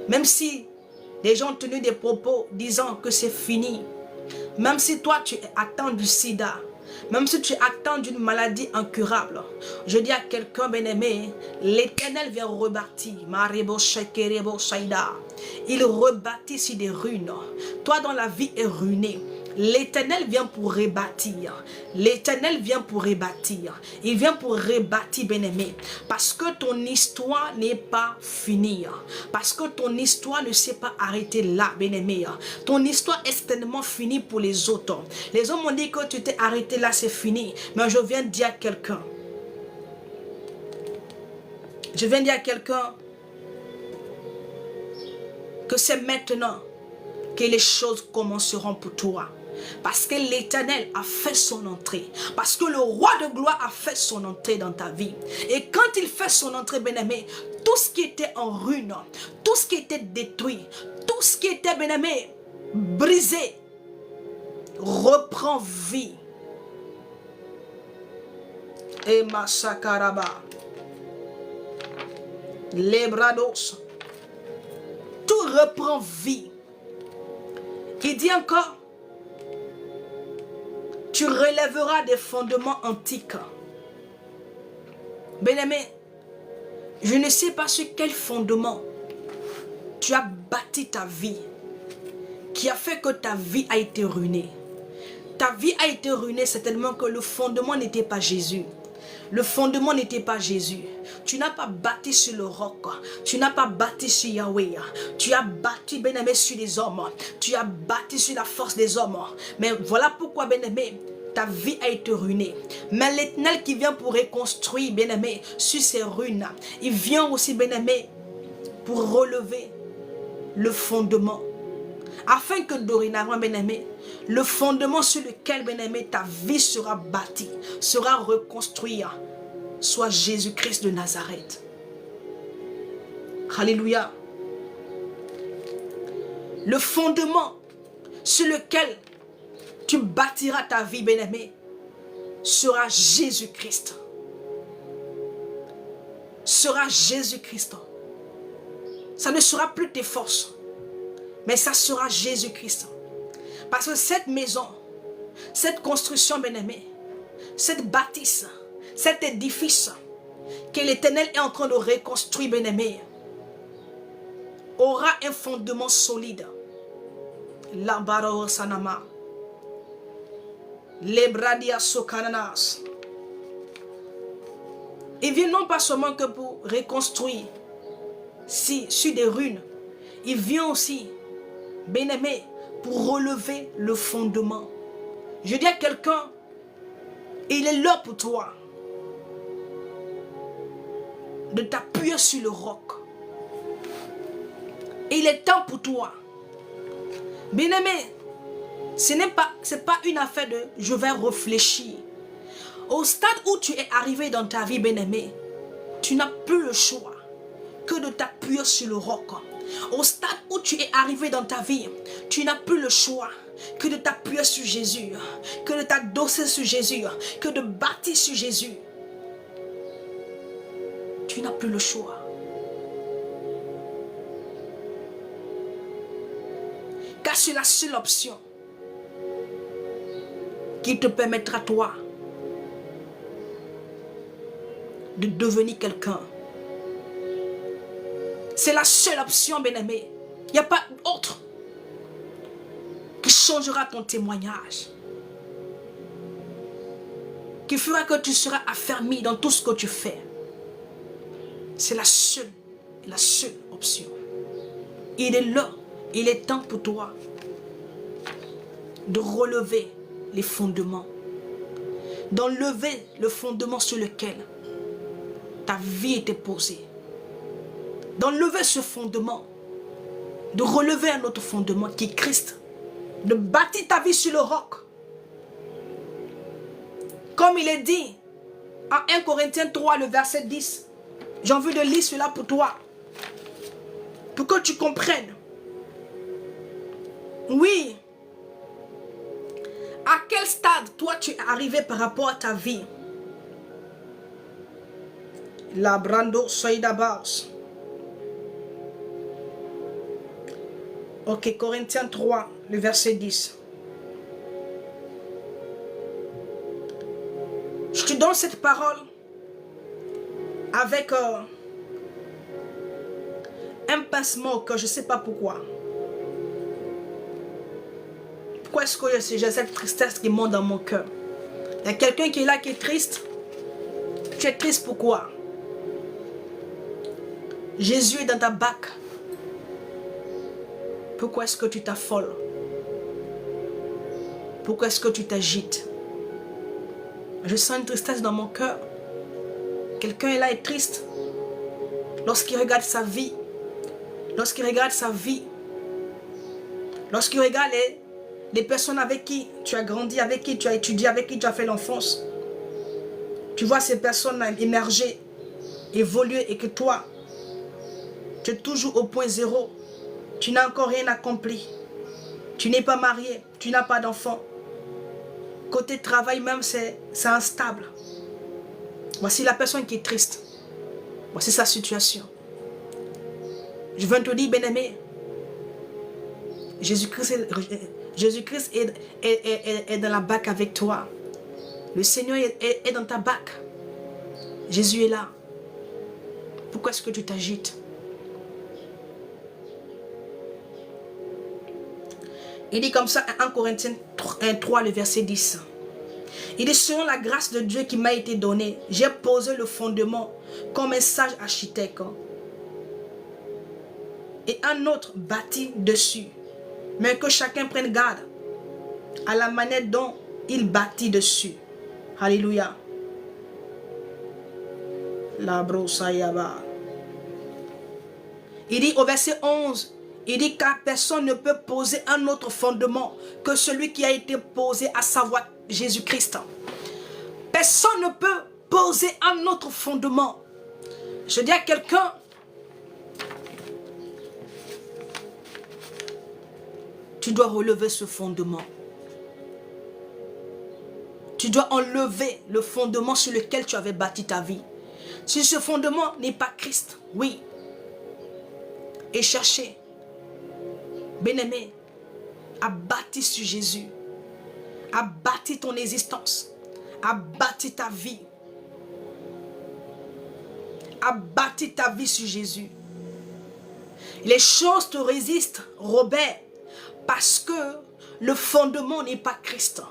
Speaker 1: Même si les gens ont tenu des propos disant que c'est fini. Même si toi tu es atteint du sida. Même si tu es atteint d'une maladie incurable. Je dis à quelqu'un bien-aimé, l'Éternel vient rebâtir. Il rebâtit sur des ruines. Toi dont la vie est ruinée. L'Éternel vient pour rebâtir. L'Éternel vient pour rebâtir. Il vient pour rebâtir, bien-aimé. Parce que ton histoire n'est pas finie. Parce que ton histoire ne s'est pas arrêtée là, bien-aimé. Ton histoire est certainement finie pour les autres. Les hommes m'ont dit que tu t'es arrêté là, c'est fini. Mais je viens de dire à quelqu'un. Je viens de dire à quelqu'un que c'est maintenant que les choses commenceront pour toi. Parce que l'Éternel a fait son entrée. Parce que le roi de gloire a fait son entrée dans ta vie. Et quand il fait son entrée, bien-aimé, tout ce qui était en ruine, tout ce qui était détruit, tout ce qui était, bien-aimé, brisé, reprend vie. Et Masakaraba, les brados, tout reprend vie. Il dit encore, tu relèveras des fondements antiques. Bien-aimé, je ne sais pas sur quel fondement tu as bâti ta vie, qui a fait que ta vie a été ruinée. Ta vie a été ruinée certainement que le fondement n'était pas Jésus. Le fondement n'était pas Jésus. Tu n'as pas bâti sur le roc. Tu n'as pas bâti sur Yahweh. Tu as bâti, bien-aimé, sur les hommes. Tu as bâti sur la force des hommes. Mais voilà pourquoi, bien-aimé, ta vie a été ruinée. Mais l'Éternel qui vient pour reconstruire, bien-aimé, sur ces ruines, il vient aussi, bien-aimé, pour relever le fondement. Afin que dorénavant, bien-aimé, le fondement sur lequel, bien-aimé, ta vie sera bâtie, sera reconstruite, soit Jésus-Christ de Nazareth. Alléluia. Le fondement sur lequel tu bâtiras ta vie, bien-aimé, sera Jésus-Christ. Sera Jésus-Christ. Ça ne sera plus tes forces, mais ça sera Jésus-Christ. Parce que cette maison, cette construction, bien-aimé, cette bâtisse, cet édifice que l'Éternel est en train de reconstruire, bien-aimé, aura un fondement solide. L'ambaro sanama. Lebradia sokananas. Il vient non pas seulement que pour reconstruire sur des ruines, il vient aussi, bien-aimé, pour relever le fondement. Je dis à quelqu'un, il est là pour toi de t'appuyer sur le roc. Et il est temps pour toi. Bien-aimé, ce n'est pas une affaire de je vais réfléchir. Au stade où tu es arrivé dans ta vie, bien-aimé, tu n'as plus le choix que de t'appuyer sur le roc. Au stade où tu es arrivé dans ta vie, tu n'as plus le choix que de t'appuyer sur Jésus, que de t'adosser sur Jésus, que de bâtir sur Jésus. Tu n'as plus le choix. Car c'est la seule option qui te permettra, toi, de devenir quelqu'un. C'est la seule option, bien-aimé. Il n'y a pas autre qui changera ton témoignage, qui fera que tu seras affermi dans tout ce que tu fais. C'est la seule option. Il est là, il est temps pour toi de relever les fondements, d'enlever le fondement sur lequel ta vie était posée, d'enlever ce fondement, de relever un autre fondement qui est Christ, de bâtir ta vie sur le roc. Comme il est dit en 1 Corinthiens 3, le verset 10. J'ai envie de lire cela pour toi, pour que tu comprennes. Oui, À quel stade toi tu es arrivé par rapport à ta vie? La brando soidabas. Ok, Corinthiens 3, le verset 10. Je te donne cette parole avec un pincement que je ne sais pas pourquoi. Pourquoi est-ce que j'ai cette tristesse qui monte dans mon cœur? Il y a quelqu'un qui est là qui est triste. Tu es triste pourquoi? Jésus est dans ta bac. Pourquoi est-ce que tu t'affoles? Pourquoi est-ce que tu t'agites? Je sens une tristesse dans mon cœur. Quelqu'un est là et triste. Lorsqu'il regarde sa vie. Lorsqu'il regarde sa vie. Lorsqu'il regarde les personnes avec qui tu as grandi, avec qui tu as étudié, avec qui tu as fait l'enfance. Tu vois ces personnes émerger, évoluer et que toi, tu es toujours au point zéro. Tu n'as encore rien accompli. Tu n'es pas marié, tu n'as pas d'enfant. Côté travail même, c'est instable. Voici la personne qui est triste. Voici sa situation. Je veux te dire, bien-aimé, Jésus-Christ est dans la bac avec toi. Le Seigneur est dans ta bac. Jésus est là. Pourquoi est-ce que tu t'agites? Il dit comme ça, 1 Corinthiens 3, le verset 10. Il dit, selon la grâce de Dieu qui m'a été donnée, j'ai posé le fondement comme un sage architecte. Et un autre bâtit dessus. Mais que chacun prenne garde à la manière dont il bâtit dessus. Alléluia. La brossayaba. Il dit au verset 11, il dit car personne ne peut poser un autre fondement que celui qui a été posé, à savoir Jésus-Christ. Personne ne peut poser un autre fondement. Je dis à quelqu'un, tu dois relever ce fondement. Tu dois enlever le fondement sur lequel tu avais bâti ta vie. Si ce fondement n'est pas Christ, oui. Et chercher, bien-aimé, à bâtir sur Jésus, à bâtir ton existence, à bâtir ta vie, à bâtir ta vie sur Jésus. Les choses te résistent, Robert, parce que le fondement n'est pas Christ.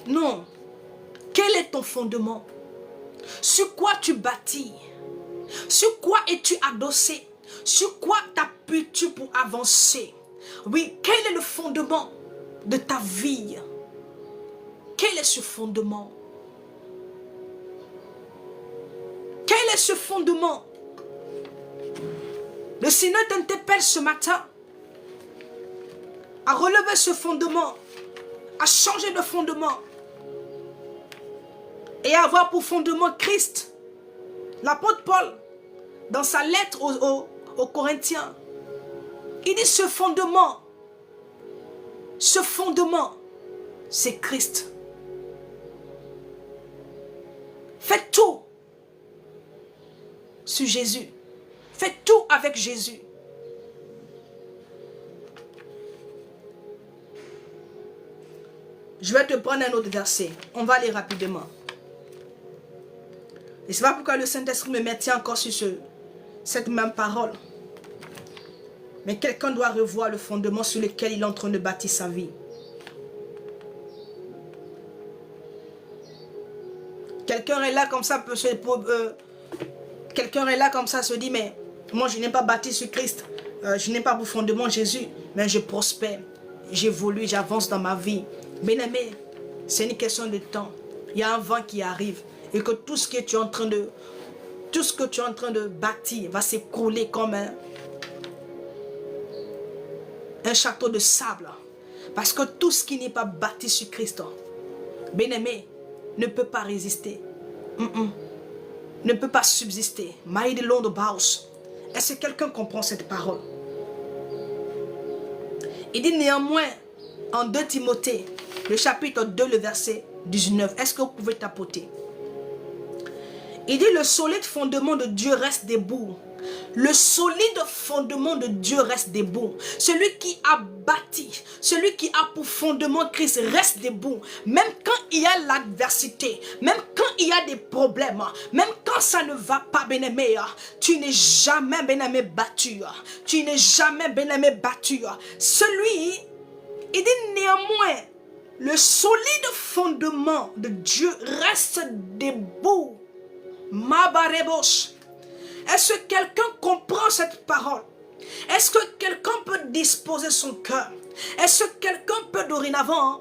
Speaker 1: Non. Quel est ton fondement? Sur quoi tu bâtis? Sur quoi es-tu adossé? Sur quoi t'appuies-tu pour avancer? Oui, quel est le fondement de ta vie? Quel est ce fondement? Quel est ce fondement? Le Seigneur t'interpelle ce matin à relever ce fondement, à changer de fondement et à avoir pour fondement Christ. L'apôtre Paul, dans sa lettre aux Corinthiens, il dit ce fondement, c'est Christ. Faites tout sur Jésus. Faites tout avec Jésus. Je vais te prendre un autre verset. On va aller rapidement. Et c'est pas pourquoi le Saint-Esprit me maintient encore sur cette même parole. Mais quelqu'un doit revoir le fondement sur lequel il est en train de bâtir sa vie. Quelqu'un est là comme ça, quelqu'un est là comme ça, se dit, mais moi je n'ai pas bâti sur Christ, je n'ai pas pour fondement Jésus, mais je prospère, j'évolue, j'avance dans ma vie. Bien-aimé, c'est une question de temps. Il y a un vent qui arrive et que tout ce que tu es en train de bâtir va s'écrouler comme un château de sable. Parce que tout ce qui n'est pas bâti sur Christ, bien-aimé, ne peut pas résister. Ne peut pas subsister. Est-ce que quelqu'un comprend cette parole? Il dit néanmoins, en 2 Timothée, Le chapitre 2, le verset 19. Est-ce que vous pouvez tapoter? Il dit, le solide fondement de Dieu reste debout. Le solide fondement de Dieu reste debout. Celui qui a bâti, celui qui a pour fondement Christ reste debout. Même quand il y a l'adversité, même quand il y a des problèmes, même quand ça ne va pas, bien-aimé, tu n'es jamais, bien-aimé, battu. Tu n'es jamais, bien-aimé, battu. Celui, il dit néanmoins, le solide fondement de Dieu reste debout. Mabarebosh. Est-ce que quelqu'un comprend cette parole? Est-ce que quelqu'un peut disposer son cœur? Est-ce que quelqu'un peut dorénavant,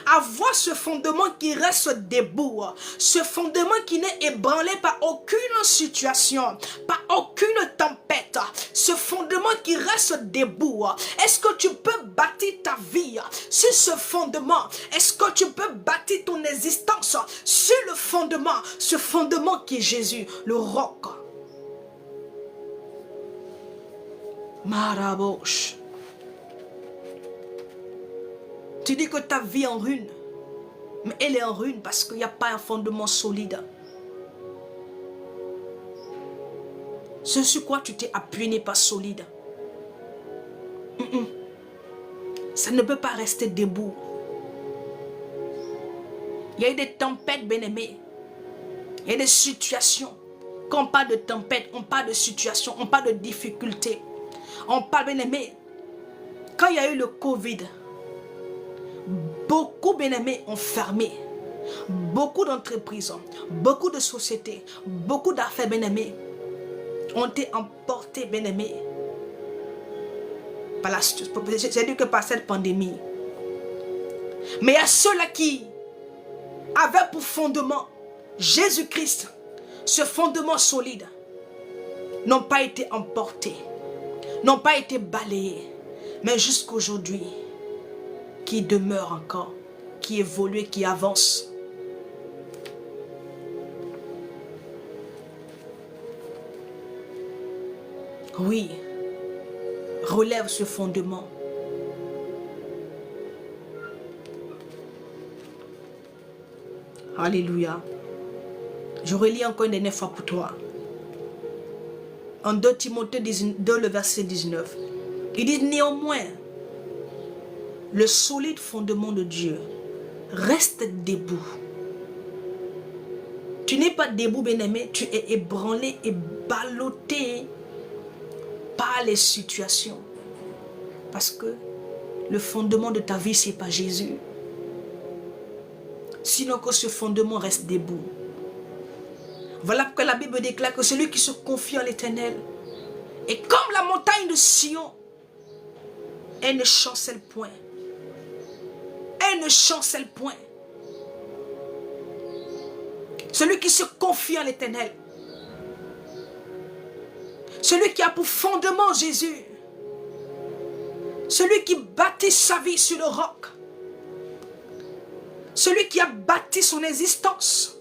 Speaker 1: avoir ce fondement qui reste debout, ce fondement qui n'est ébranlé par aucune situation, par aucune tempête, ce fondement qui reste debout? Est-ce que tu peux bâtir ta vie sur ce fondement? Est-ce que tu peux bâtir ton existence sur le fondement, ce fondement qui est Jésus, le roc? Marabosh. Tu dis que ta vie est en ruine, mais elle est en ruine parce qu'il n'y a pas un fondement solide. Ce sur quoi tu t'es appuyé n'est pas solide. Ça ne peut pas rester debout. Il y a eu des tempêtes, bien-aimés. Il y a des situations. Quand on parle de tempête, on parle de situation, on parle de difficulté. On parle, bien-aimés. Quand il y a eu le Covid, beaucoup, bien-aimés, ont fermé. Beaucoup d'entreprises, beaucoup de sociétés, beaucoup d'affaires, bien-aimés, ont été emportées, bien-aimés, par la situation. J'ai dit que par cette pandémie. Mais il y a ceux-là qui avaient pour fondement Jésus-Christ, ce fondement solide, n'ont pas été emportés, n'ont pas été balayés, mais jusqu'aujourd'hui, qui demeure encore, qui évolue, qui avance. Oui, relève ce fondement. Alléluia. Je relis encore une dernière fois pour toi. En 2 Timothée 2, le verset 19. Il dit néanmoins, le solide fondement de Dieu reste debout. Tu n'es pas debout, bien-aimé, tu es ébranlé et ballotté par les situations. Parce que le fondement de ta vie, ce n'est pas Jésus. Sinon que ce fondement reste debout. Voilà pourquoi la Bible déclare que celui qui se confie en l'Éternel est comme la montagne de Sion. Elle ne chancelle point. Elle ne chancelle point. Celui qui se confie en l'Éternel. Celui qui a pour fondement Jésus. Celui qui bâtit sa vie sur le roc. Celui qui a bâti son existence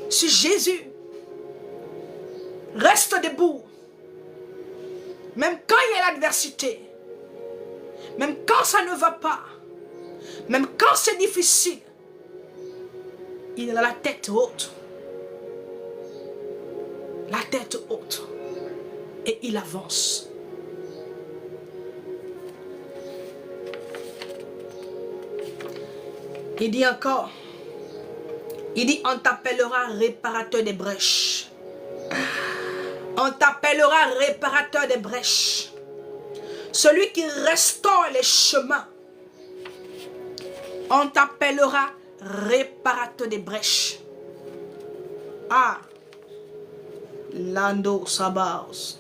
Speaker 1: sur Jésus. Reste debout. Même quand il y a l'adversité. Même quand ça ne va pas. Même quand c'est difficile. Il a la tête haute. La tête haute. Et il avance. Il dit encore. Il dit on t'appellera réparateur des brèches. On t'appellera réparateur des brèches. Celui qui restaure les chemins. On t'appellera réparateur des brèches. Ah. Lando Sabas.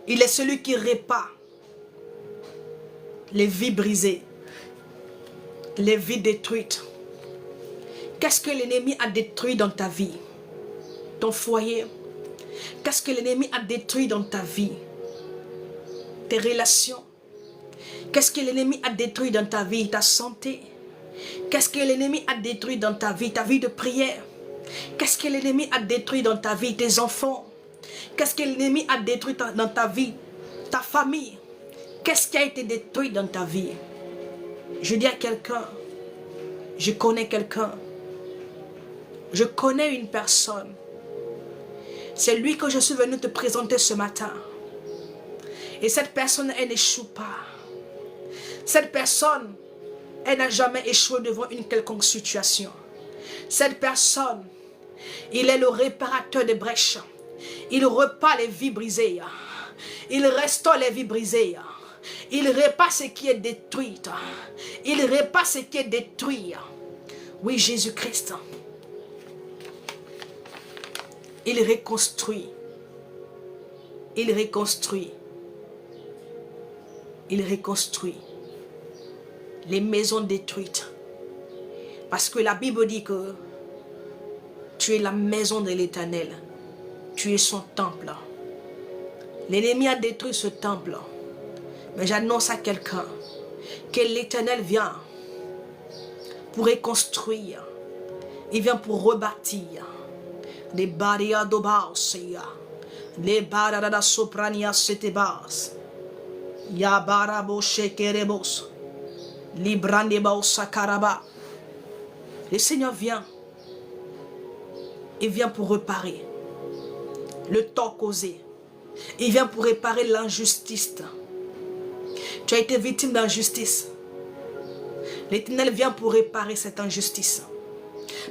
Speaker 1: Il est celui qui répare les vies brisées, les vies détruites. Qu'est-ce que l'ennemi a détruit dans ta vie? Ton foyer. Qu'est-ce que l'ennemi a détruit dans ta vie? Tes relations. Qu'est-ce que l'ennemi a détruit dans ta vie? Ta santé. Qu'est-ce que l'ennemi a détruit dans ta vie? Ta vie de prière. Qu'est-ce que l'ennemi a détruit dans ta vie? Tes enfants. Qu'est-ce que l'ennemi a détruit dans ta vie? Ta famille. Qu'est-ce qui a été détruit dans ta vie? Je dis à quelqu'un, je connais quelqu'un, je connais une personne. C'est lui que je suis venu te présenter ce matin. Et cette personne, elle n'échoue pas. Cette personne, elle n'a jamais échoué devant une quelconque situation. Cette personne, il est le réparateur des brèches. Il repart les vies brisées. Il restaure les vies brisées. Il répare ce qui est détruit. Il répare ce qui est détruit. Oui, Jésus-Christ. Il reconstruit. Il reconstruit. Il reconstruit les maisons détruites. Parce que la Bible dit que tu es la maison de l'Éternel. Tu es son temple. L'ennemi a détruit ce temple. Mais j'annonce à quelqu'un que l'Éternel vient pour reconstruire. Il vient pour rebâtir. Les barrières d'Obaosia. Les barrières de Soprania Setebas. Yabarabo Shekerebos. Librandebao Sakaraba. Le Seigneur vient. Il vient pour réparer le tort causé. Il vient pour réparer l'injustice. Tu as été victime d'injustice. L'Éternel vient pour réparer cette injustice.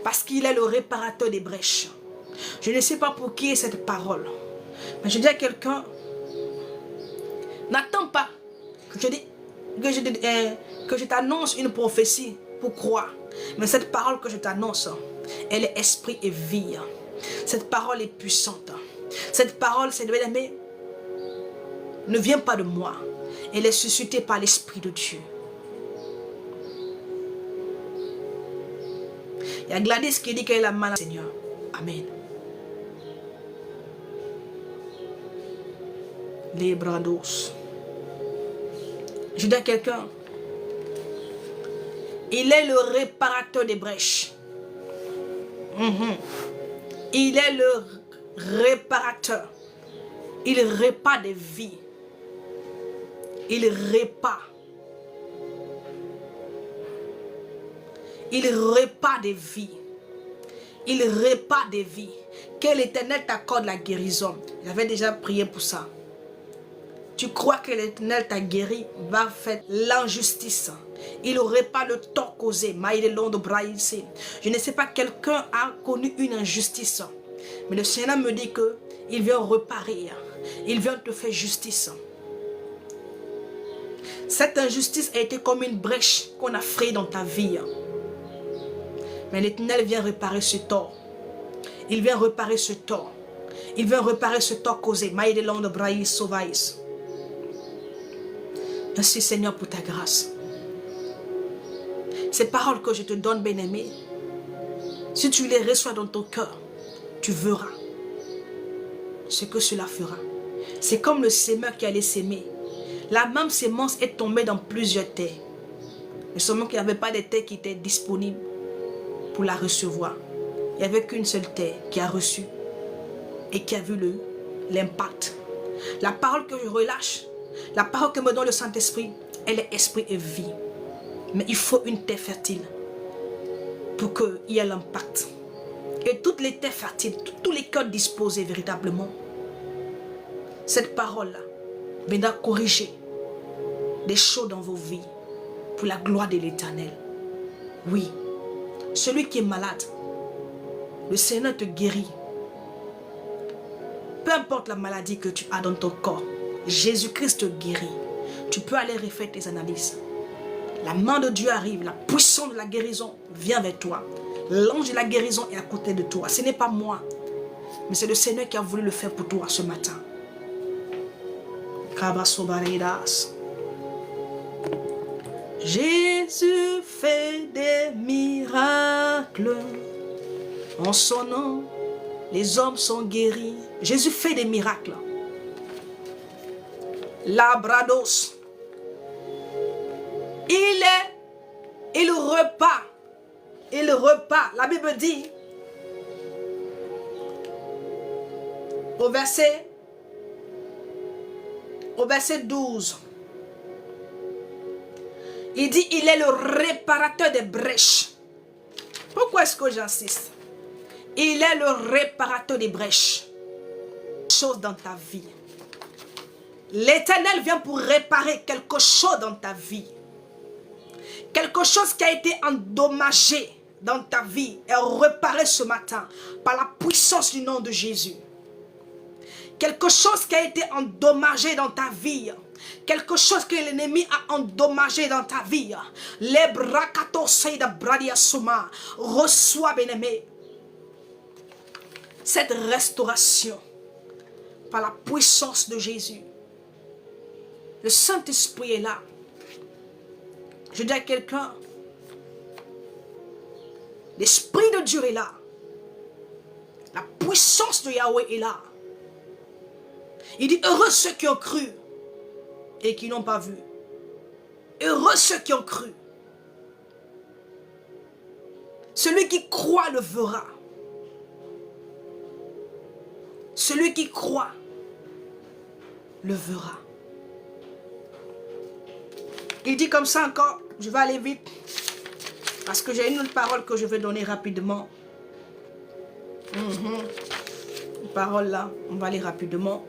Speaker 1: Parce qu'il est le réparateur des brèches. Je ne sais pas pour qui est cette parole. Mais je dis à quelqu'un, n'attends pas que je t'annonce une prophétie pour croire. Mais cette parole que je t'annonce, elle est esprit et vie. Cette parole est puissante. Cette parole, c'est bien-aimé, ne vient pas de moi. Elle est suscitée par l'Esprit de Dieu. Il y a Gladys qui dit qu'elle a mal, Seigneur. Amen. Les brados. Je dis à quelqu'un, il est le réparateur des brèches. Il est le réparateur. Il répare des vies. Il répare. Il répare des vies. Il répare des vies. Que l'Éternel t'accorde la guérison. J'avais déjà prié pour ça. Tu crois que l'Éternel t'a guéri, va faire l'injustice. Il répare le tort causé. Je ne sais pas, quelqu'un a connu une injustice. Mais le Seigneur me dit que il vient réparer. Il vient te faire justice. Cette injustice a été comme une brèche qu'on a frayée dans ta vie. Mais l'Éternel vient réparer ce tort. Il vient réparer ce tort. Il vient réparer ce tort causé. Merci Seigneur pour ta grâce. Ces paroles que je te donne, bien-aimé, si tu les reçois dans ton cœur, tu verras ce que cela fera. C'est comme le semeur qui allait s'aimer. La même semence est tombée dans plusieurs terres. Mais seulement qu'il n'y avait pas de terre qui était disponible pour la recevoir. Il n'y avait qu'une seule terre qui a reçu et qui a vu l'impact. La parole que je relâche, la parole que me donne le Saint-Esprit, elle est esprit et vie. Mais il faut une terre fertile pour qu'il y ait l'impact. Et toutes les terres fertiles, tous les cœurs disposés véritablement, cette parole-là viendra corriger des choses dans vos vies pour la gloire de l'Éternel. Oui, celui qui est malade, le Seigneur te guérit. Peu importe la maladie que tu as dans ton corps, Jésus-Christ te guérit. Tu peux aller refaire tes analyses. La main de Dieu arrive, la puissance de la guérison vient vers toi. L'ange de la guérison est à côté de toi. Ce n'est pas moi, mais c'est le Seigneur qui a voulu le faire pour toi ce matin. Jésus fait des miracles. En son nom, les hommes sont guéris. Jésus fait des miracles. Labrados. Il repart. Il repart. La Bible dit au verset 12. Il dit, il est le réparateur des brèches. Pourquoi est-ce que j'insiste? Il est le réparateur des brèches. Chose dans ta vie. L'Éternel vient pour réparer quelque chose dans ta vie. Quelque chose qui a été endommagé dans ta vie est réparé ce matin par la puissance du nom de Jésus. Quelque chose qui a été endommagé dans ta vie. Quelque chose que l'ennemi a endommagé dans ta vie. Les bracatosei de Bradia Soma. Reçois, bien-aimé, cette restauration par la puissance de Jésus. Le Saint-Esprit est là. Je dis à quelqu'un, l'Esprit de Dieu est là. La puissance de Yahweh est là. Il dit, heureux ceux qui ont cru et qui n'ont pas vu. Heureux ceux qui ont cru. Celui qui croit le verra. Celui qui croit le verra. Il dit comme ça encore, je vais aller vite, parce que j'ai une autre parole que je vais donner rapidement. Une parole là, on va aller rapidement.